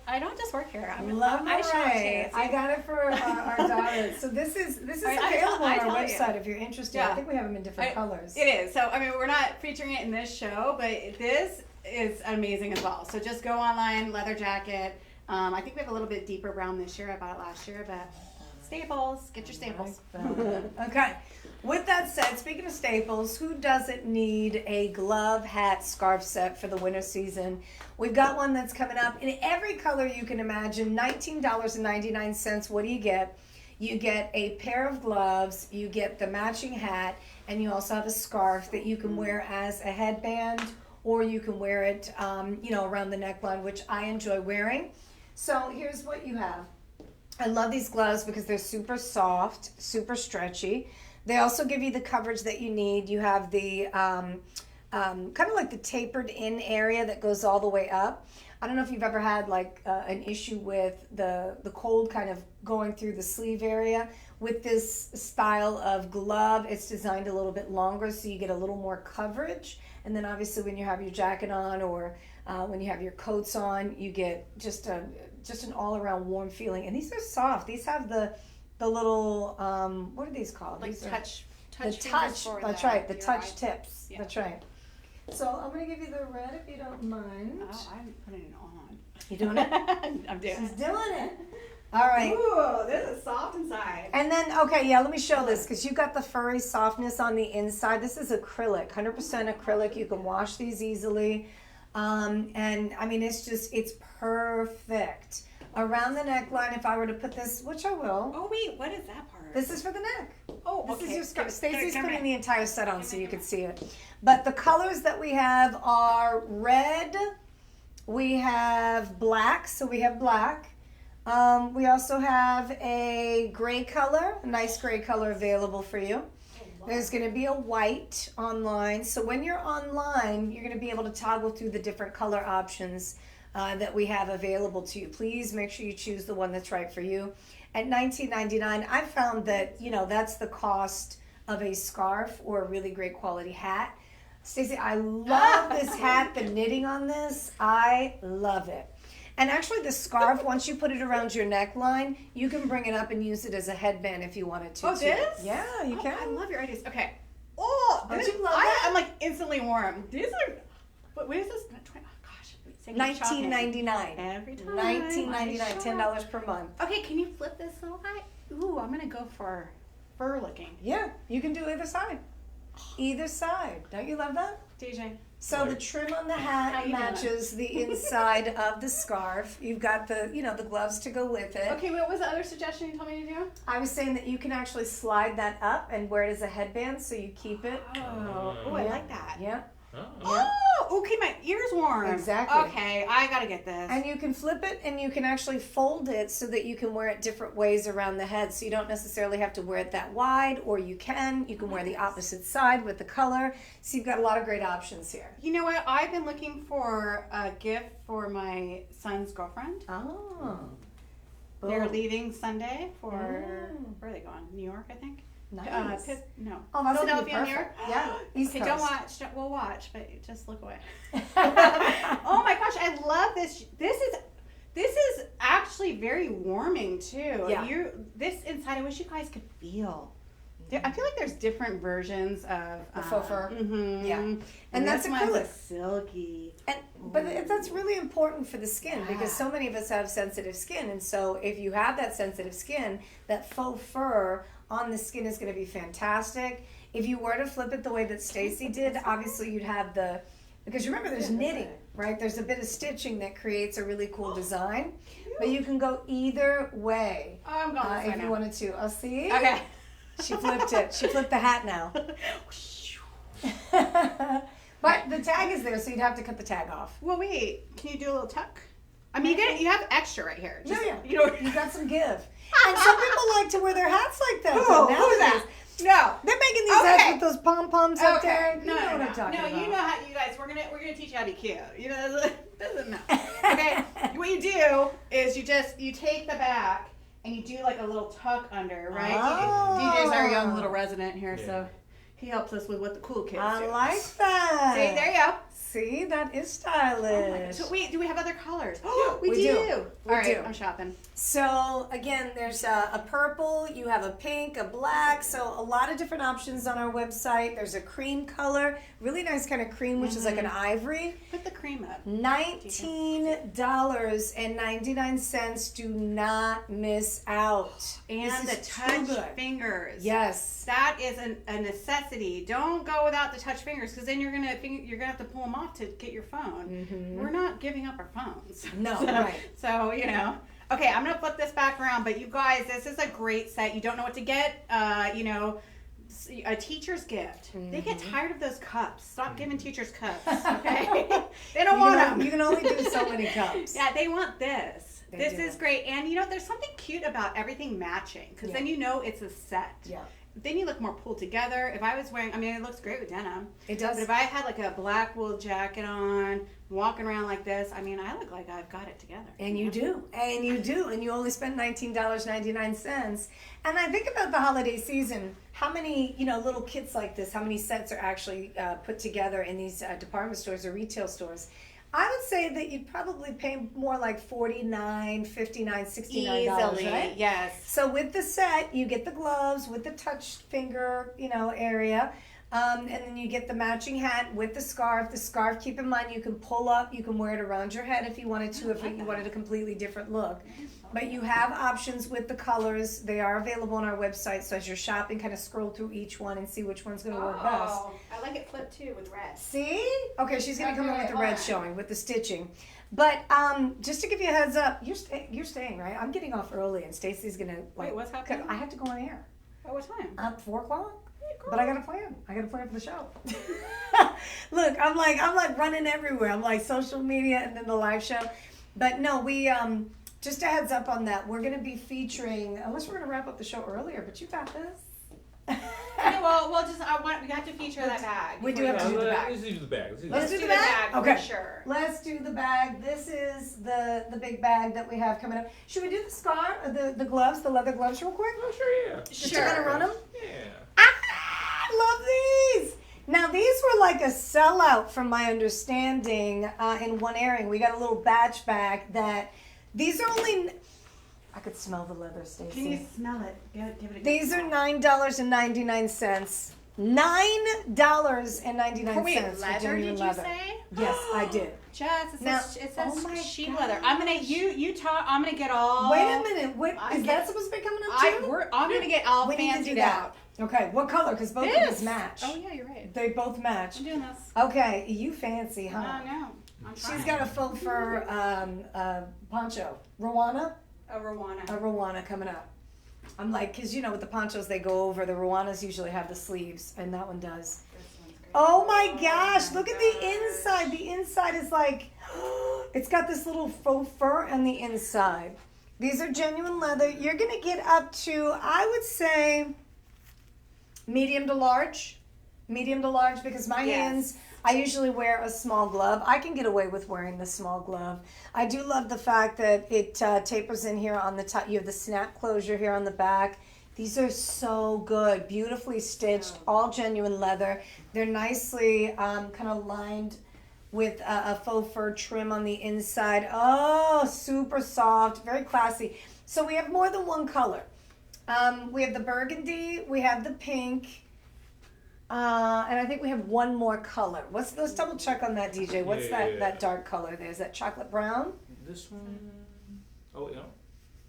I don't just work here. I shop Lamouret. chance. I got it for our daughter. So this is available on our website if you're interested. I Yeah. think we have them in different colors. It is. So, I mean, we're not featuring it in this show, but this is amazing as well. So just go online, leather jacket. I think we have a little bit deeper brown this year. I bought it last year, but staples. Get your staples. Okay. With that said, speaking of staples, who doesn't need a glove, hat, scarf set for the winter season? We've got one that's coming up in every color you can imagine. $19.99. What do you get? You get a pair of gloves, you get the matching hat, and you also have a scarf that you can wear as a headband, or you can wear it, you know, around the neckline, which I enjoy wearing. So here's what you have. I love these gloves because they're super soft, super stretchy. They also give you the coverage that you need. You have the kind of like the tapered in area that goes all the way up. I don't know if you've ever had like an issue with the cold kind of going through the sleeve area. With this style of glove, it's designed a little bit longer so you get a little more coverage. And then obviously when you have your jacket on or when you have your coats on, you get just an all-around warm feeling. And these are soft. These have the little, what are these called? Like These are, touch the touch, that's right, the touch tips. Yeah. That's right. So I'm going to give you the red if you don't mind. Oh, I'm putting it on. You doing it? I'm doing She's it. doing it. All right. Ooh, this is soft inside. And then, okay, yeah, let me show this because you got the furry softness on the inside. This is acrylic, 100% acrylic. You can wash these easily. And I mean, it's perfect. Around the neckline, if I were to put this, which I will. Oh, wait, what is that part? This is for the neck. Oh, This okay. is your skirt. Good, Stacey's good, putting good. the entire set on so you can see it. But the colors that we have are red. We have black, so we have black. We also have a gray color, a nice gray color available for you. There's going to be a white online. So when you're online, you're going to be able to toggle through the different color options that we have available to you. Please make sure you choose the one that's right for you. At $19.99, I found that, that's the cost of a scarf or a really great quality hat. Stacey, I love this hat, the knitting on this. I love it. And actually the scarf, once you put it around your neckline, you can bring it up and use it as a headband if you wanted to. Oh, too. this? Yeah, you Oh, can. I love your ideas. Okay. Oh, Don't this, you love that? I'm like instantly warm. These are, what is this? Oh, gosh. $19.99. Every time. $19.99, I shop. $10 per month. Okay, can you flip this little guy? Ooh, I'm going to go for fur looking. Yeah, you can do either side. Either side. Don't you love that? DJ. So the trim on the How hat you doing? matches the inside of the scarf. You've got the, the gloves to go with it. Okay, what was the other suggestion you told me to do? I was saying that you can actually slide that up and wear it as a headband so you keep it. Oh, I Yeah. like that. Yeah. Oh, okay, my ear's warm. Exactly. Okay, I gotta get this. And you can flip it and you can actually fold it so that you can wear it different ways around the head. So you don't necessarily have to wear it that wide, or you can wear the opposite side with the color. So you've got a lot of great options here. You know what? I've been looking for a gift for my son's girlfriend. Oh. They're Boom. leaving Sunday for, Mm. where are they going? New York, I think? Nice. No. Oh, that's gonna be Philadelphia, New York? perfect. Yeah. East Okay, Coast. don't watch. We'll watch, but just look away. Oh my gosh, I love this. This is actually very warming too. Yeah. This inside, I wish you guys could feel. I feel like there's different versions of The faux fur. Mm-hmm. Yeah. And that's this one's acrylic. silky. But that's really important for the skin because Yeah. so many of us have sensitive skin. And so if you have that sensitive skin, that faux fur on the skin is going to be fantastic. If you were to flip it the way that Stacey did, obviously you'd have because remember there's knitting, right? There's a bit of stitching that creates a really cool design. But you can go either way Oh, I'm going this way if you now. wanted to. I'll see. Okay. She flipped it. She flipped the hat now. But the tag is there, so you'd have to cut the tag off. Well, wait. Can you do a little tuck? I mean, you have extra right here. Just, Yeah. You know. You got some give. And some people like to wear their hats like that. Who? though, Who's nowadays. that? No. They're making these Okay. hats with those pom poms up there. You No, know no, what no. I'm talking No, about. you know how you guys. We're gonna teach you how to be cute. You know, doesn't know. Okay. What you do is you take the back and you do like a little tuck under, right? Oh. DJ's our young little resident here, so he helps us with what the cool kids I do. like that. See, there you go. See, that is Oh my God. stylish. So wait, do we have other colors? we do. We All right, do. I'm shopping. So again, there's a purple, you have a pink, a black, so a lot of different options on our website. There's a cream color, really nice kind of cream, which is like an ivory. Put the cream up. $19.99. Do not miss out. And This the is too touch good. fingers. Yes. That is a necessity. Don't go without the touch fingers because then you're gonna have to pull them off to get your phone. We're not giving up our phones. No, so, right. So Okay, I'm gonna flip this back around. But you guys, this is a great set. You don't know what to get. A teacher's gift. They get tired of those cups. Stop giving teachers cups. Okay. They don't want them. You can only do so many cups. Yeah, they want this. They This do. is great. And there's something cute about everything matching because then it's a set. Yeah. then you look more pulled together. If I was wearing, I mean, it looks great with denim. It does. But if I had like a black wool jacket on, walking around like this, I mean, I look like I've got it together. And you do. And you do. And you only spend $19.99. And I think about the holiday season, how many, little kits like this, how many sets are actually put together in these department stores or retail stores. I would say that you'd probably pay more like $49, $59, $69, Easily, right? yes. So with the set, you get the gloves with the touch finger, area. And then you get the matching hat with the scarf. The scarf, keep in mind, you can pull up. You can wear it around your head if you wanted to, if you wanted a completely different look. But you have options with the colors. They are available on our website. So as you're shopping, kind of scroll through each one and see which one's going to work best. I like it flipped too with red. See? Okay, she's going to come in with the red fine. showing, with the stitching. But just to give you a heads up, you're staying, right? I'm getting off early, and Stacy's going to, Wait, what's happening? I have to go on air. Oh, what time? 4 o'clock? But I got a plan. I got a plan for the show. Look, I'm like running everywhere. I'm like social media and then the live show. But no, we just a heads up on that. We're gonna be featuring, unless we're gonna wrap up the show earlier, but you got this. Okay, well, we have to feature that bag. We do have to do the bag. Let's do the bag. Let's do the bag? for Okay. sure. Let's do the bag. This is the big bag that we have coming up. Should we do the scarf, the gloves, the leather gloves real quick? Oh, sure, yeah. Just to kind of run them? Yeah. Love these. Now these were like a sellout from my understanding in one airing. We got a little batch bag that these are only, I could smell the leather, Stacey. Can you smell it? Give it a good These are smell. $9.99. $9.99. Wait, for leather, genuine did you leather. say? Yes, I did. Jess, it Now- says, oh my sheep gosh. leather. I'm gonna, you talk, I'm gonna get all. Wait a minute. What I is get- that supposed to be coming up too? I'm gonna get all We need to fancied do that. out. Okay, what color? Because both of This. these match. Oh yeah, you're right. They both match. I'm doing this. Okay, you fancy, huh? Oh no, I'm trying. She's got a faux fur poncho. Rowana? a Rwanda. A Rowana coming up. I'm like, because with the ponchos, they go over. The Rowanas usually have the sleeves, and that one does. This one's great. Oh my gosh, look at the gosh. inside. The inside is like, it's got this little faux fur on the inside. These are genuine leather. You're going to get up to, I would say, medium to large. Medium to large, because my Yes. hands, I usually wear a small glove. I can get away with wearing the small glove. I do love the fact that it tapers in here on the top. You have the snap closure here on the back. These are so good, beautifully stitched, all genuine leather. They're nicely kind of lined with a faux fur trim on the inside. Oh, super soft, very classy. So we have more than one color. We have the burgundy, we have the pink, and I think we have one more color. Let's double check on that, DJ. What's Yeah. that dark color there? Is that chocolate brown? This one. Oh, yeah.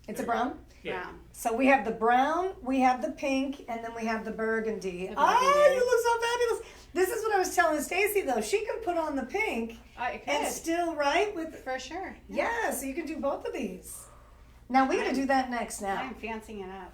It's a brown? Yeah. Brown. So we have the brown, we have the pink, and then we have the burgundy. The Ah, burgundy. you look so fabulous. This is what I was telling Stacy though. She can put on the pink I could. and still right with For sure. yeah. So you can do both of these. Now we're gonna do that next. Now, I'm fancying it up.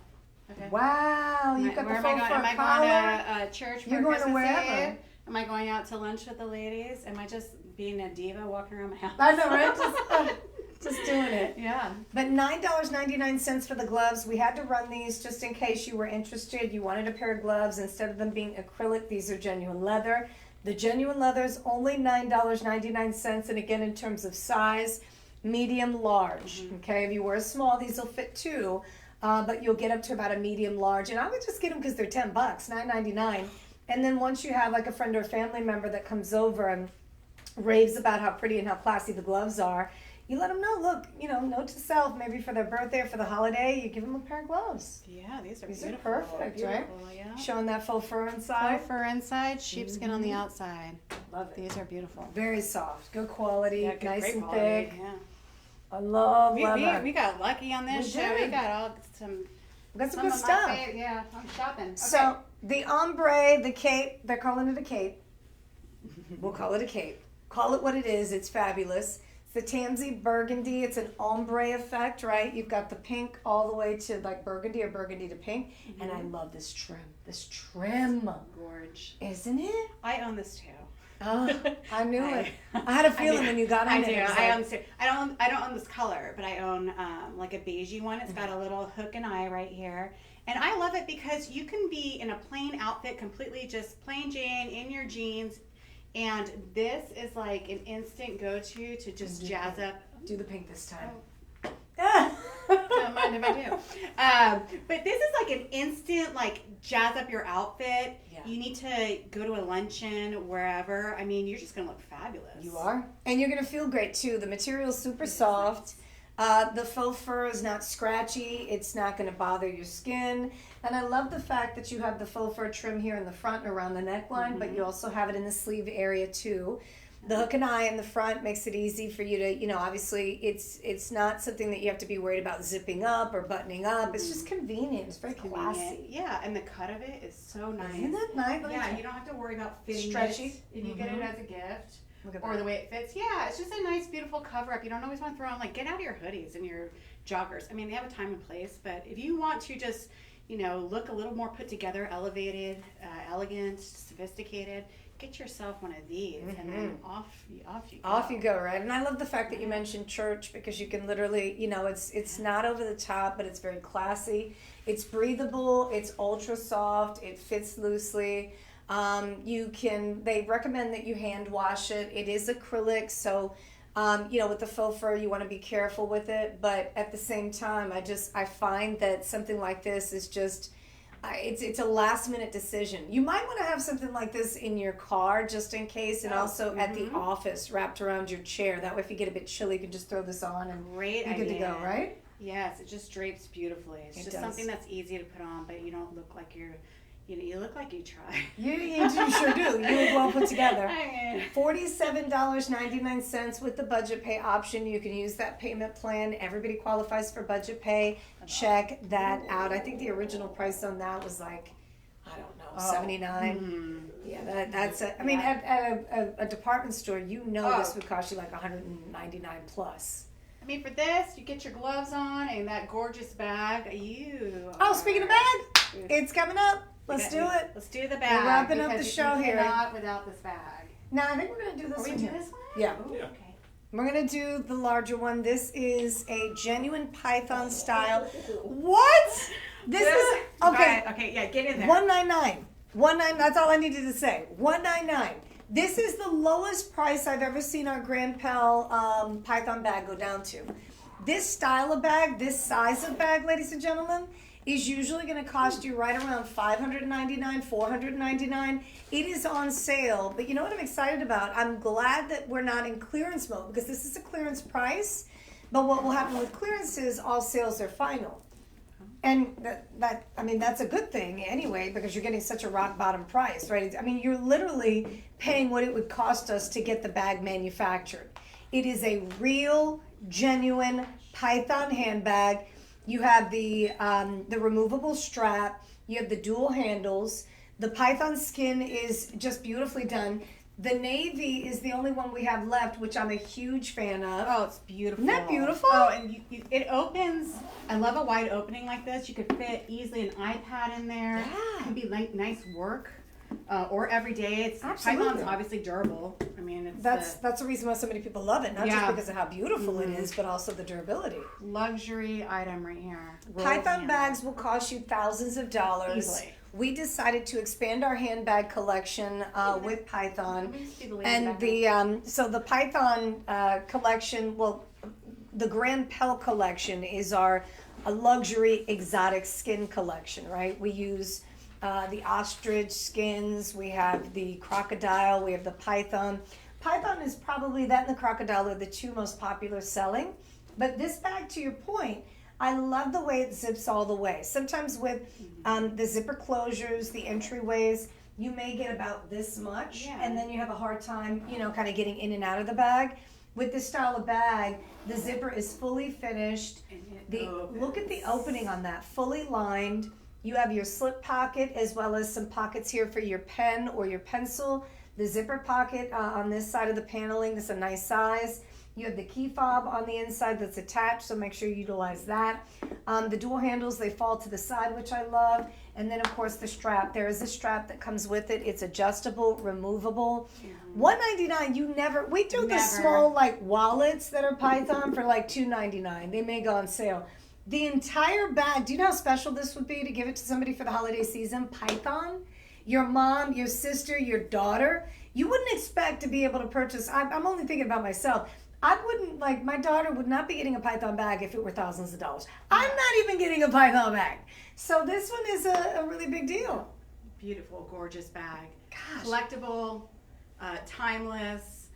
Okay. wow, you got Where the am I faux going? fur Am I collar. going to church for You're going to Christmas wherever. Eve? Am I going out to lunch with the ladies? Am I just being a diva walking around my house? I know, right? Just doing it. Yeah. But $9.99 for the gloves. We had to run these just in case you were interested. You wanted a pair of gloves instead of them being acrylic. These are genuine leather. The genuine leather is only $9.99, and again, in terms of size, medium, large. Okay, if you wear a small, these will fit too, but you'll get up to about a medium, large. And I would just get them because they're $10, $9.99. And then once you have like a friend or a family member that comes over and raves about how pretty and how classy the gloves are, you let them know, look, note to self, maybe for their birthday or for the holiday, you give them a pair of gloves. Yeah, these are These are beautiful. perfect, right? Beautiful, yeah. Showing that faux fur inside. Faux fur inside, sheepskin on the outside. Love it. These are beautiful. Very soft, good quality, Yeah, good, nice great and quality, thick. Yeah. I love We leather. got lucky on this We show. We did. got all some We got some of good my stuff. yeah, I'm shopping. Okay. So the ombre, the cape, they're calling it a cape. We'll call it a cape. Call it what it is. It's fabulous. It's the tansy burgundy. It's an ombre effect, right? You've got the pink all the way to like burgundy or burgundy to pink. And I love this trim. This trim. Gorge. Isn't it? I own this too. I knew it. I had a feeling when you got on I it. do. it was I like- own. I don't own this color, but I own like a beigey one. It's got a little hook and eye right here, and I love it because you can be in a plain outfit, completely just plain Jane in your jeans, and this is like an instant go-to to just jazz up. Do the pink this time. Don't mind if I do. But this is like an instant, like, jazz up your outfit. Yeah. You need to go to a luncheon, wherever. I mean, you're just going to look fabulous. You are. And you're going to feel great too. The material's super soft. The faux fur is not scratchy. It's not going to bother your skin. And I love the fact that you have the faux fur trim here in the front and around the neckline, but you also have it in the sleeve area too. The hook and eye in the front makes it easy for you to, obviously it's not something that you have to be worried about zipping up or buttoning up. It's just convenient. It's very classy. Yeah, and the cut of it is so nice. Isn't that nice? Yeah, you don't have to worry about fitting Stretchy. it if you get it as a gift. Look at Or that. the way it fits. Yeah, it's just a nice, beautiful cover up. You don't always want to throw on, like, get out of your hoodies and your joggers. I mean, they have a time and place, but if you want to just, look a little more put together, elevated, elegant, sophisticated, get yourself one of these, and then off you go. Off you go, right? And I love the fact that you mentioned church because you can literally, it's not over the top, but it's very classy. It's breathable. It's ultra soft. It fits loosely. They recommend that you hand wash it. It is acrylic, so with the faux fur, you want to be careful with it. But at the same time, I find that something like this is just, it's a last minute decision. You might want to have something like this in your car just in case, and also at the office wrapped around your chair. That way, if you get a bit chilly, you can just throw this on and Great you're good to idea. go, right? Yes, it just drapes beautifully. It's It just does. something that's easy to put on, but you don't look like you're, you look like you try. You sure do. You look well put together. I mean, $47.99 with the budget pay option. You can use that payment plan. Everybody qualifies for budget pay. Check that out. I think the original price on that was like, I don't know, $79. Yeah, that's it. I mean, at a department store, this would cost you like $199 plus. I mean, for this, you get your gloves on and that gorgeous bag. Speaking of bag, it's coming up. Let's do it. Let's do the bag. We're wrapping up the because show you here. cannot without this bag. Now, I think we're going to do this Are we one do here. this one? Yeah. Ooh, Yeah. okay. We're going to do the larger one. This is a genuine python style. What? This is, okay. Okay, yeah, get in there. $199. That's all I needed to say. $199. This is the lowest price I've ever seen our Grand Pel python bag go down to. This style of bag, this size of bag, ladies and gentlemen, is usually going to cost you right around $599, $499. It is on sale, but you know what I'm excited about? I'm glad that we're not in clearance mode because this is a clearance price. But what will happen with clearance is all sales are final. And that's a good thing anyway because you're getting such a rock bottom price, right? I mean, you're literally paying what it would cost us to get the bag manufactured. It is a real, genuine python handbag. You have the removable strap. You have the dual handles. The python skin is just beautifully done. The navy is the only one we have left, which I'm a huge fan of. Oh, it's beautiful. Isn't that beautiful? Oh, and it opens. I love a wide opening like this. You could fit easily an iPad in there. Yeah. It can be like nice work or every day. Absolutely. Python's obviously durable. I mean, it's That's the reason why so many people love it. Not just Yeah. because of how beautiful it is, but also the durability. luxury item right here. Python bags will cost you thousands of dollars. Easily. We decided to expand our handbag collection with Python, Let me just see the lady and back the Python collection. Well, the Grand Pel collection is our luxury exotic skin collection. Right? We use the ostrich skins. We have the crocodile. We have the python. Python is probably that and the crocodile are the two most popular selling. But this bag, to your point, I love the way it zips all the way. Sometimes with the zipper closures, the entryways, you may get about this much, Yeah. and then you have a hard time, kind of getting in and out of the bag. With this style of bag, the zipper is fully finished. Look at the opening on that, fully lined. You have your slip pocket as well as some pockets here for your pen or your pencil. The zipper pocket on this side of the paneling, this is a nice size. You have the key fob on the inside that's attached, so make sure you utilize that. The dual handles, they fall to the side, which I love. And then, of course, the strap. There is a strap that comes with it. It's adjustable, removable. $199. We do the small like wallets that are Python for like $2.99. They may go on sale. The entire bag. Do you know how special this would be to give it to somebody for the holiday season? Python. Your mom, your sister, your daughter. You wouldn't expect to be able to purchase. I'm only thinking about myself. I wouldn't, like, my daughter would not be getting a Python bag if it were thousands of dollars. I'm not even getting a Python bag. So this one is a really big deal. Beautiful, gorgeous bag. Gosh. Collectible, timeless,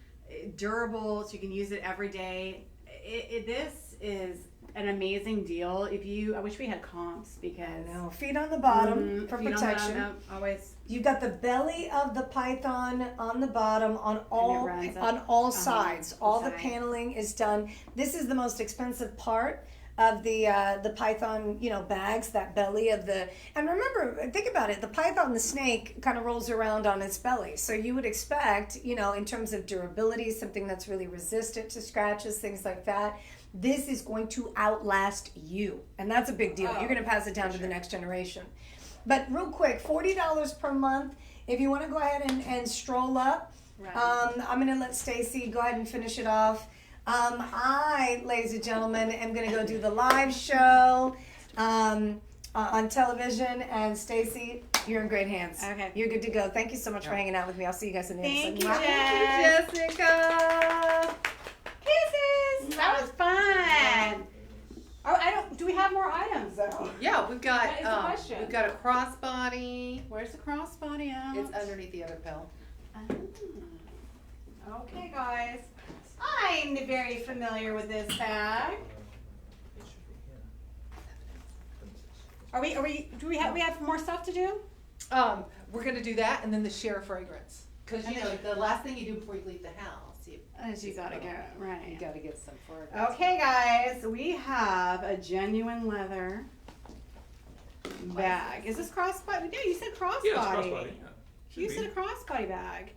durable, so you can use it every day. This is an amazing deal. I wish we had comps because. I know. Feet on the bottom for feet protection. On the bottom, always. You've got the belly of the Python on the bottom on all sides. All the paneling is done. This is the most expensive part of the Python, bags, that belly of the, and remember, think about it, the Python, the snake kind of rolls around on its belly. So you would expect, in terms of durability, something that's really resistant to scratches, things like that. This is going to outlast you. And that's a big deal. You're going to pass it down to the next generation. But real quick, $40 per month. If you want to go ahead and stroll up, right. I'm going to let Stacy go ahead and finish it off. I, ladies and gentlemen, am going to go do the live show on television. And Stacy, you're in great hands. Okay. You're good to go. Thank you so much for hanging out with me. I'll see you guys in the next episode. Thank you, Jessica. Kisses. That was fun. Do we have more items though? Yeah, we've got That is the question. we've got a crossbody. Where's the crossbody at? It's underneath the other pill. Okay, guys. I'm very familiar with this bag. Do we have more stuff to do? We're gonna do that and then the share fragrance. Because the last thing you do before you leave the house, you gotta go, right. You gotta get some fragrance. Okay, guys, we have a genuine leather bag. Is this crossbody? No, you said crossbody. Yeah, it's crossbody. Yeah. You said a crossbody bag.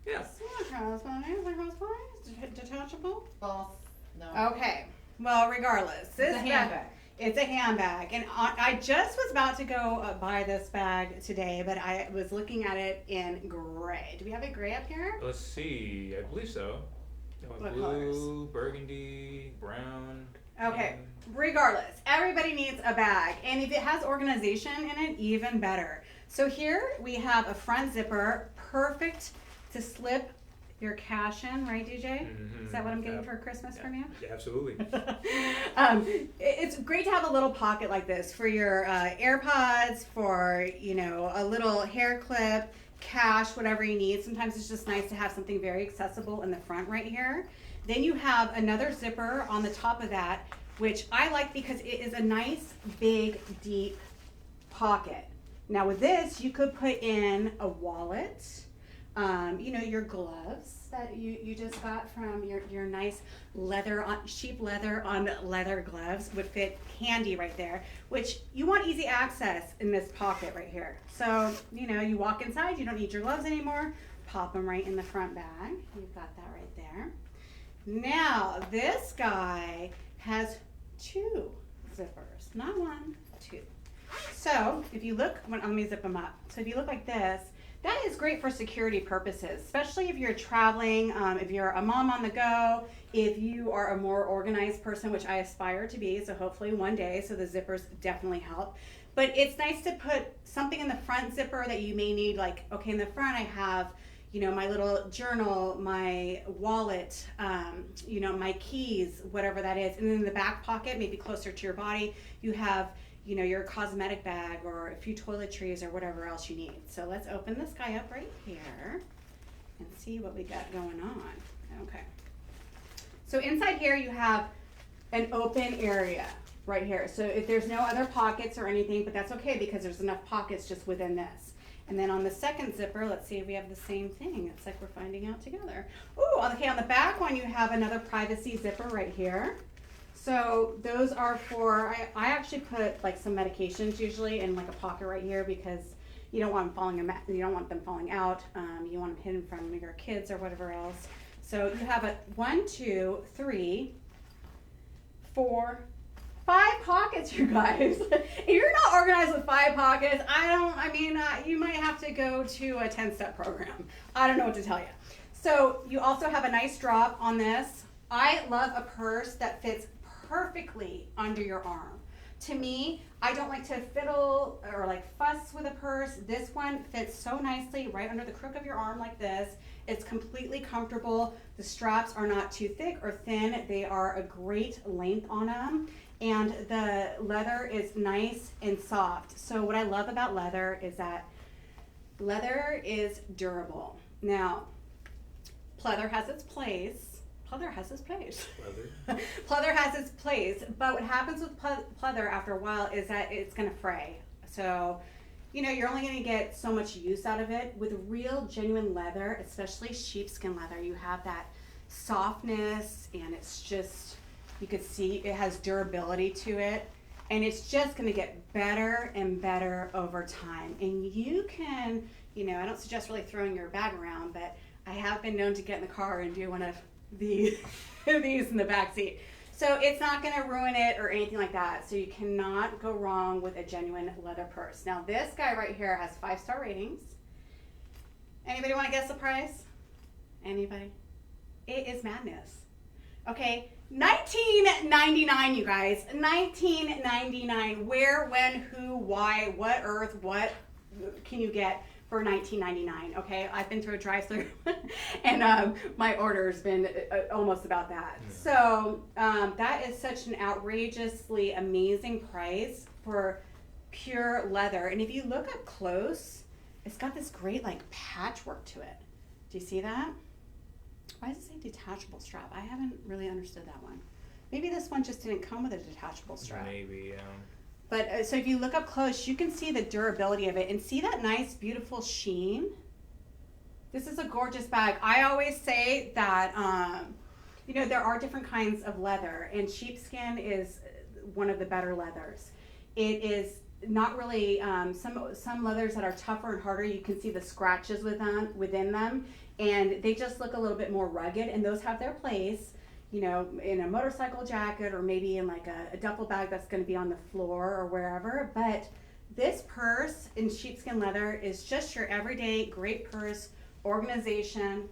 Yeah. It's not a crossbody. Is it a crossbody? Is it detachable? False. No. Okay. Well, regardless, It's a handbag. It's a handbag, and I just was about to go buy this bag today, but I was looking at it in gray. Do we have a gray up here? Let's see. I believe so. What Blue, colors? burgundy, brown. Okay. Regardless, everybody needs a bag, and if it has organization in it, even better. So here we have a front zipper, perfect to slip your cash in, right, DJ? Mm-hmm. Is that what I'm getting for Christmas from you? Yeah, absolutely. It's great to have a little pocket like this for your AirPods, for a little hair clip, cash, whatever you need. Sometimes it's just nice to have something very accessible in the front right here. Then you have another zipper on the top of that, which I like because it is a nice, big, deep pocket. Now with this, you could put in a wallet, your gloves that you just got from your nice cheap leather on leather gloves would fit handy right there, which you want easy access in this pocket right here. So, you walk inside, you don't need your gloves anymore, pop them right in the front bag. You've got that right there. Now, this guy has 2 zippers, not 1, 2. So, if you look, let me zip them up. So if you look like this, that is great for security purposes, especially if you're traveling, if you're a mom on the go, if you are a more organized person, which I aspire to be, so hopefully one day, so the zippers definitely help. But it's nice to put something in the front zipper that you may need, like, okay, in the front I have, my little journal, my wallet, my keys, whatever that is. And then in the back pocket, maybe closer to your body, you have your cosmetic bag or a few toiletries or whatever else you need. So let's open this guy up right here and see what we got going on. Okay. So inside here you have an open area right here. So if there's no other pockets or anything, but that's okay because there's enough pockets just within this. And then on the second zipper, let's see if we have the same thing. It's like we're finding out together. Ooh, okay, on the back one you have another privacy zipper right here. So those are for, I actually put like some medications usually in like a pocket right here because you don't want them falling out. You want them hidden from your kids or whatever else. So you have a 1, 2, 3, 4, 5 pockets, you guys. If you're not organized with 5 pockets, you might have to go to a 10-step program. I don't know what to tell you. So you also have a nice drop on this. I love a purse that fits perfectly under your arm. To me, I don't like to fiddle or like fuss with a purse. This one fits so nicely right under the crook of your arm like this. It's completely comfortable. The straps are not too thick or thin. They are a great length on them. And the leather is nice and soft. So what I love about leather is that leather is durable. Now, pleather has its place. Pleather has its place. Leather. Pleather has its place, but what happens with pleather after a while is that it's going to fray. So, you're only going to get so much use out of it. With real, genuine leather, especially sheepskin leather, you have that softness, and it's just, you could see it has durability to it, and it's just going to get better and better over time. And you can, I don't suggest really throwing your bag around, but I have been known to get in the car and do one of these in the back seat. So it's not going to ruin it or anything like that. So you cannot go wrong with a genuine leather purse. Now this guy right here has 5-star ratings. Anybody want to guess the price? Anybody? It is madness. Okay, $19.99, you guys. $19.99. Where, when, who, why, what earth, what can you get for $19.99? Okay, I've been through a drive-thru and my order's been almost about that. Yeah. So that is such an outrageously amazing price for pure leather. And if you look up close, it's got this great like patchwork to it. Do you see that? Why does it say detachable strap? I haven't really understood that one. Maybe this one just didn't come with a detachable strap. Maybe, But so if you look up close, you can see the durability of it and see that nice, beautiful sheen. This is a gorgeous bag. I always say that, there are different kinds of leather, and sheepskin is one of the better leathers. It is not really, some leathers that are tougher and harder, you can see the scratches within them, and they just look a little bit more rugged, and those have their place. In a motorcycle jacket or maybe in like a duffel bag that's going to be on the floor or wherever. But this purse in sheepskin leather is just your everyday great purse, organization,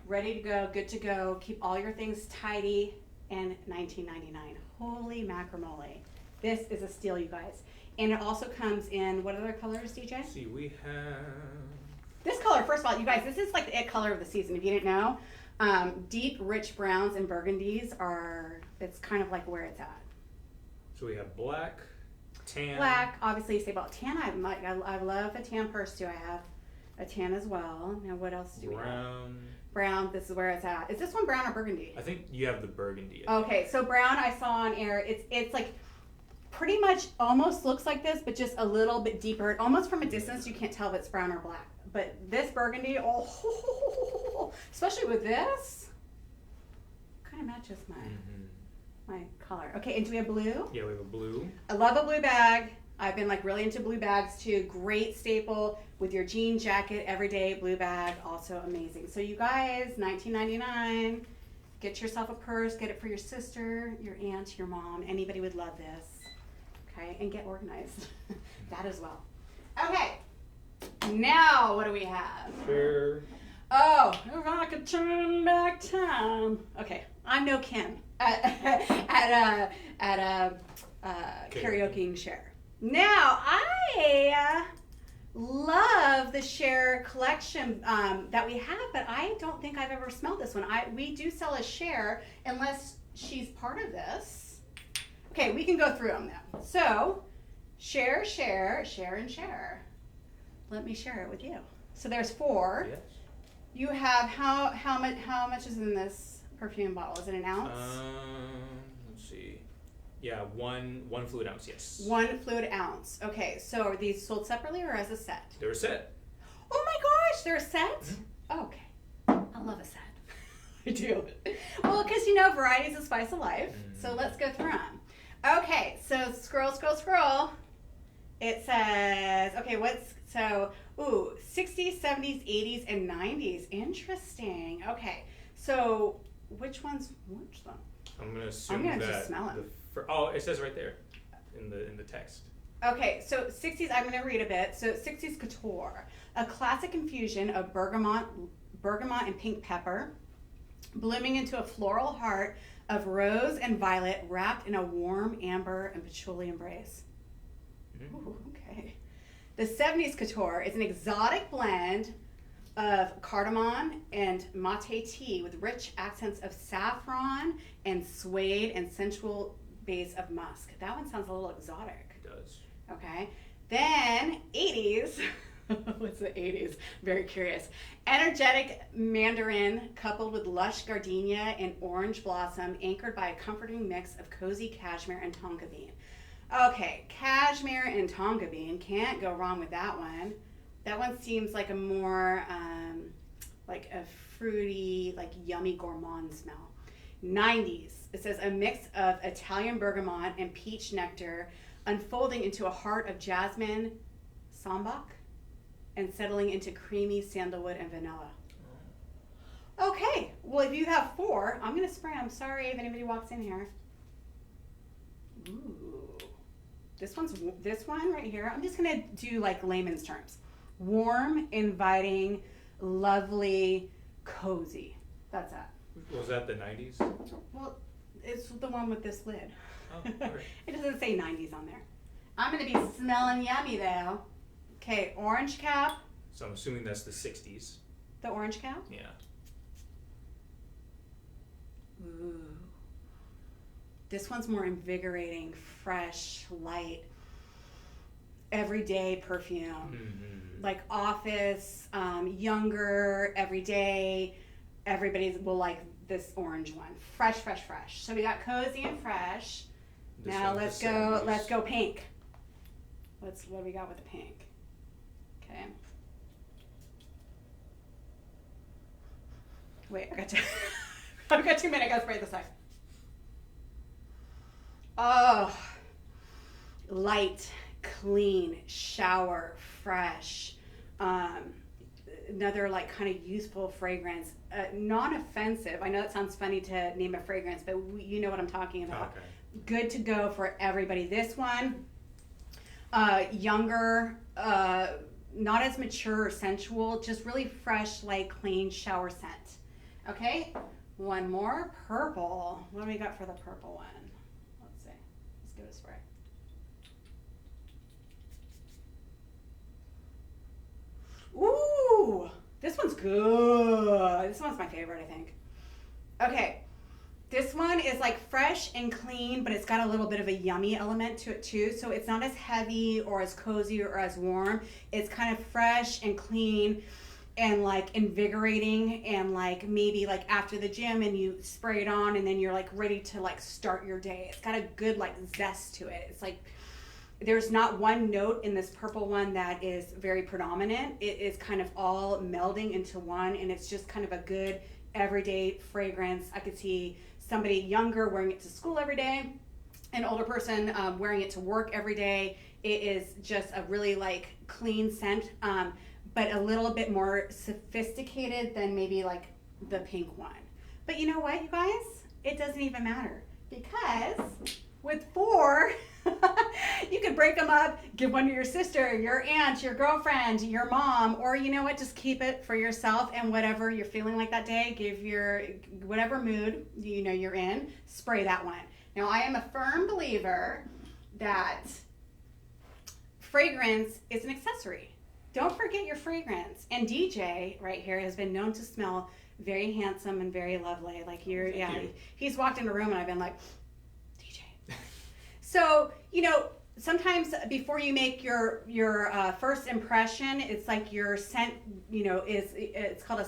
ready to go, good to go, keep all your things tidy, and $19.99. Holy macramole. This is a steal, you guys. And it also comes in, what other colors, DJ? Let's see, we have... This color, first of all, you guys, this is like the it color of the season, if you didn't know. Deep, rich browns and burgundies it's kind of like where it's at. So we have black, tan. Black, obviously, you say about tan. I love a tan purse too. I have a tan as well. Now, what else do we have? Brown. Brown, this is where it's at. Is this one brown or burgundy? I think you have the burgundy. Okay, so brown I saw on air. It's like pretty much almost looks like this, but just a little bit deeper. Almost from a distance, you can't tell if it's brown or black. But this burgundy, especially with this, kind of matches my color. Okay, and do we have blue? Yeah, we have a blue. I love a blue bag. I've been like really into blue bags too. Great staple with your jean jacket, everyday blue bag, also amazing. So you guys, $19.99. Get yourself a purse. Get it for your sister, your aunt, your mom. Anybody would love this. Okay, and get organized. That as well. Okay. Now, what do we have? Fair. Oh, if I could turn back time. Okay, I'm no Kim at karaoke and share. Now, I love the share collection that we have, but I don't think I've ever smelled this one. We do sell a share unless she's part of this. Okay, we can go through them now. So, share, and share. Let me share it with you. So there's 4. Yes. You have how much is in this perfume bottle? Is it an ounce? Let's see. Yeah, one fluid ounce. Yes. 1 fluid ounce. Okay, so are these sold separately or as a set? They're a set. Oh my gosh, they're a set? Okay, I love a set. I do. Well, because variety is the spice of life. So let's go through them. Okay, so scroll. It says, okay, 60s, 70s, 80s, and 90s. Interesting. Okay, So which one's which one? I'm gonna assume gonna that just smell it. oh, it says right there in the text. Okay, so 60s, I'm going to read a bit. So 60s Couture, a classic infusion of bergamot and pink pepper, blooming into a floral heart of rose and violet wrapped in a warm amber and patchouli embrace. Ooh, okay. The 70s Couture is an exotic blend of cardamom and mate tea with rich accents of saffron and suede and sensual base of musk. That one sounds a little exotic. It does. Okay. Then 80s. What's the 80s? Very curious. Energetic mandarin coupled with lush gardenia and orange blossom, anchored by a comforting mix of cozy cashmere and tonka bean. Okay, cashmere and tonka bean. Can't go wrong with that one. That one seems like a more like a fruity, like yummy gourmand smell. 90s. It says a mix of Italian bergamot and peach nectar unfolding into a heart of jasmine sambac and settling into creamy sandalwood and vanilla. Okay, well, if you have 4, I'm going to spray them. Sorry if anybody walks in here. Ooh. This one right here, I'm just going to do like layman's terms. Warm, inviting, lovely, cozy. That's that. Was that the 90s? Well, it's the one with this lid. Oh, okay. It doesn't say 90s on there. I'm going to be smelling yummy though. Okay, orange cap. So I'm assuming that's the 60s. The orange cap? Yeah. Ooh. This one's more invigorating, fresh, light, everyday perfume. Mm-hmm. Like office, younger, everyday. Everybody will like this orange one. Fresh, fresh, fresh. So we got cozy and fresh. This Now one's let's the go. 70s. Let's go pink. What do we got with the pink? Okay. Wait, I got to. I've got 2 minutes. I gotta spray this side. Oh, light, clean, shower, fresh. Another like kind of youthful fragrance, non-offensive. I know that sounds funny to name a fragrance, but you know what I'm talking about. Okay. Good to go for everybody. This one, younger, not as mature or sensual, just really fresh, light, clean shower scent. Okay, one more, purple. What do we got for the purple one? Let's see. Let's give it a spray. Ooh, this one's good. This one's my favorite, I think. Okay, this one is like fresh and clean, but it's got a little bit of a yummy element to it too. So it's not as heavy or as cozy or as warm. It's kind of fresh and clean and like invigorating, and like maybe like after the gym and you spray it on and then you're like ready to like start your day. It's got a good like zest to it. It's like there's not one note in this purple one that is very predominant. It is kind of all melding into one, and it's just kind of a good everyday fragrance. I could see somebody younger wearing it to school every day, an older person wearing it to work every day. It is just a really like clean scent, but a little bit more sophisticated than maybe like the pink one. But you know what, you guys? It doesn't even matter, because with 4, you could break them up, give one to your sister, your aunt, your girlfriend, your mom, or you know what, just keep it for yourself, and whatever you're feeling like that day, give your, whatever mood you know you're in, spray that one. Now, I am a firm believer that fragrance is an accessory. Don't forget your fragrance. And DJ right here has been known to smell very handsome and very lovely. Like he's walked in a room and I've been like, DJ. So, you know, sometimes before you make your first impression, it's like your scent, you know, it's called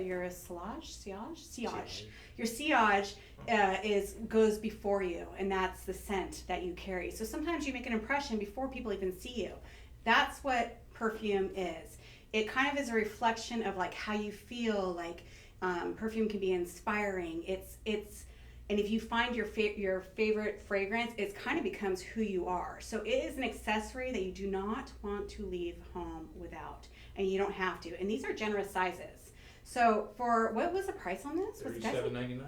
your sillage. Your sillage goes before you, and that's the scent that you carry. So sometimes you make an impression before people even see you. That's what perfume is. It kind of is a reflection of like how you feel. Like perfume can be inspiring. And if you find your favorite fragrance, it kind of becomes who you are. So it is an accessory that you do not want to leave home without, and you don't have to. And these are generous sizes. So for, what was the price on this? Was it guys- $37.99,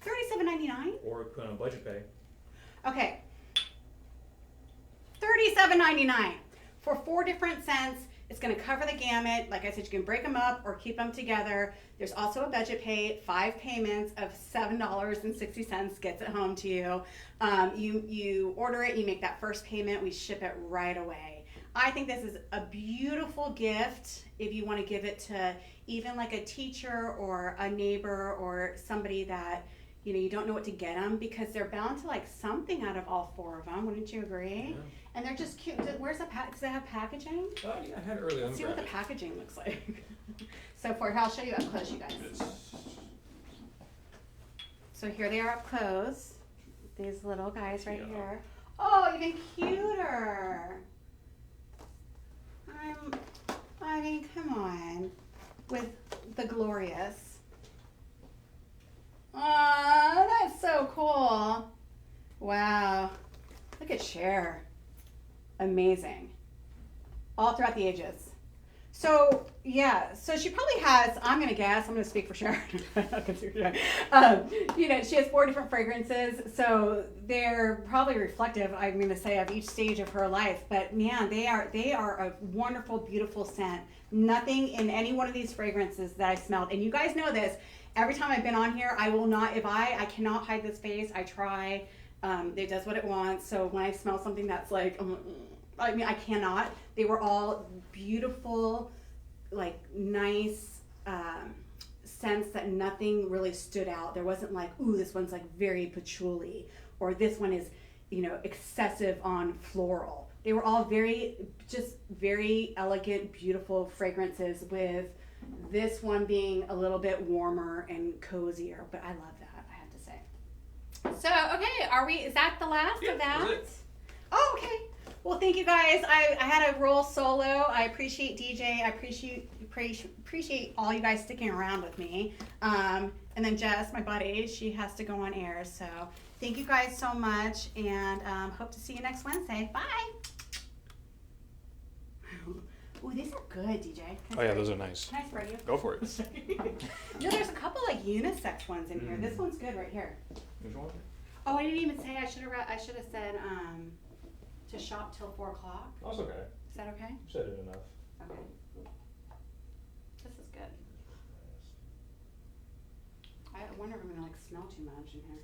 $37.99? or put on budget pay. Okay. $37.99 for 4 different scents. It's going to cover the gamut. Like I said, you can break them up or keep them together. There's also a budget pay, 5 payments of $7.60 gets it home to you. You order it, you make that first payment, we ship it right away. I think this is a beautiful gift if you want to give it to even like a teacher or a neighbor or somebody that you don't know what to get them, because they're bound to like something out of all 4 of them. Wouldn't you agree? Yeah. And they're just cute. Where's the does it have packaging? Oh, yeah, I had it earlier. Let Let's me see what grab the it. packaging looks like. So for here, I'll show you up close, you guys. It's- So here they are up close. These little guys right Yeah. here. Oh, even cuter. I mean, come on. With the glorious. Oh, that's so cool. Wow. Look at Cher. Amazing. All throughout the ages. So, yeah, so she probably has, I'm going to speak for Cher. She has 4 different fragrances, so they're probably reflective, I'm going to say, of each stage of her life. But man, they are a wonderful, beautiful scent. Nothing in any one of these fragrances that I smelled, and you guys know this, every time I've been on here, I cannot hide this face. I try. It does what it wants. So when I smell something that's like, I cannot. They were all beautiful, like nice scents that nothing really stood out. There wasn't like, ooh, this one's like very patchouli, or this one is, excessive on floral. They were all very elegant, beautiful fragrances, with this one being a little bit warmer and cozier. But I love that, I have to say. So, okay, is that the last Yeah, of that? that's it. Oh, okay. Well, thank you guys. I had a roll solo. I appreciate DJ. I appreciate all you guys sticking around with me. And then Jess, my buddy, she has to go on air. So thank you guys so much, and hope to see you next Wednesday. Bye. Ooh, these are good, DJ. Oh yeah, those are nice. Can I spray you? Go for it. There's a couple like unisex ones in here. This one's good right here. Which one? Oh, I didn't even say. I should have said to shop till 4 o'clock. That's okay. Is that okay? You said it enough. Okay. This is good. I wonder if I'm gonna like smell too much in here.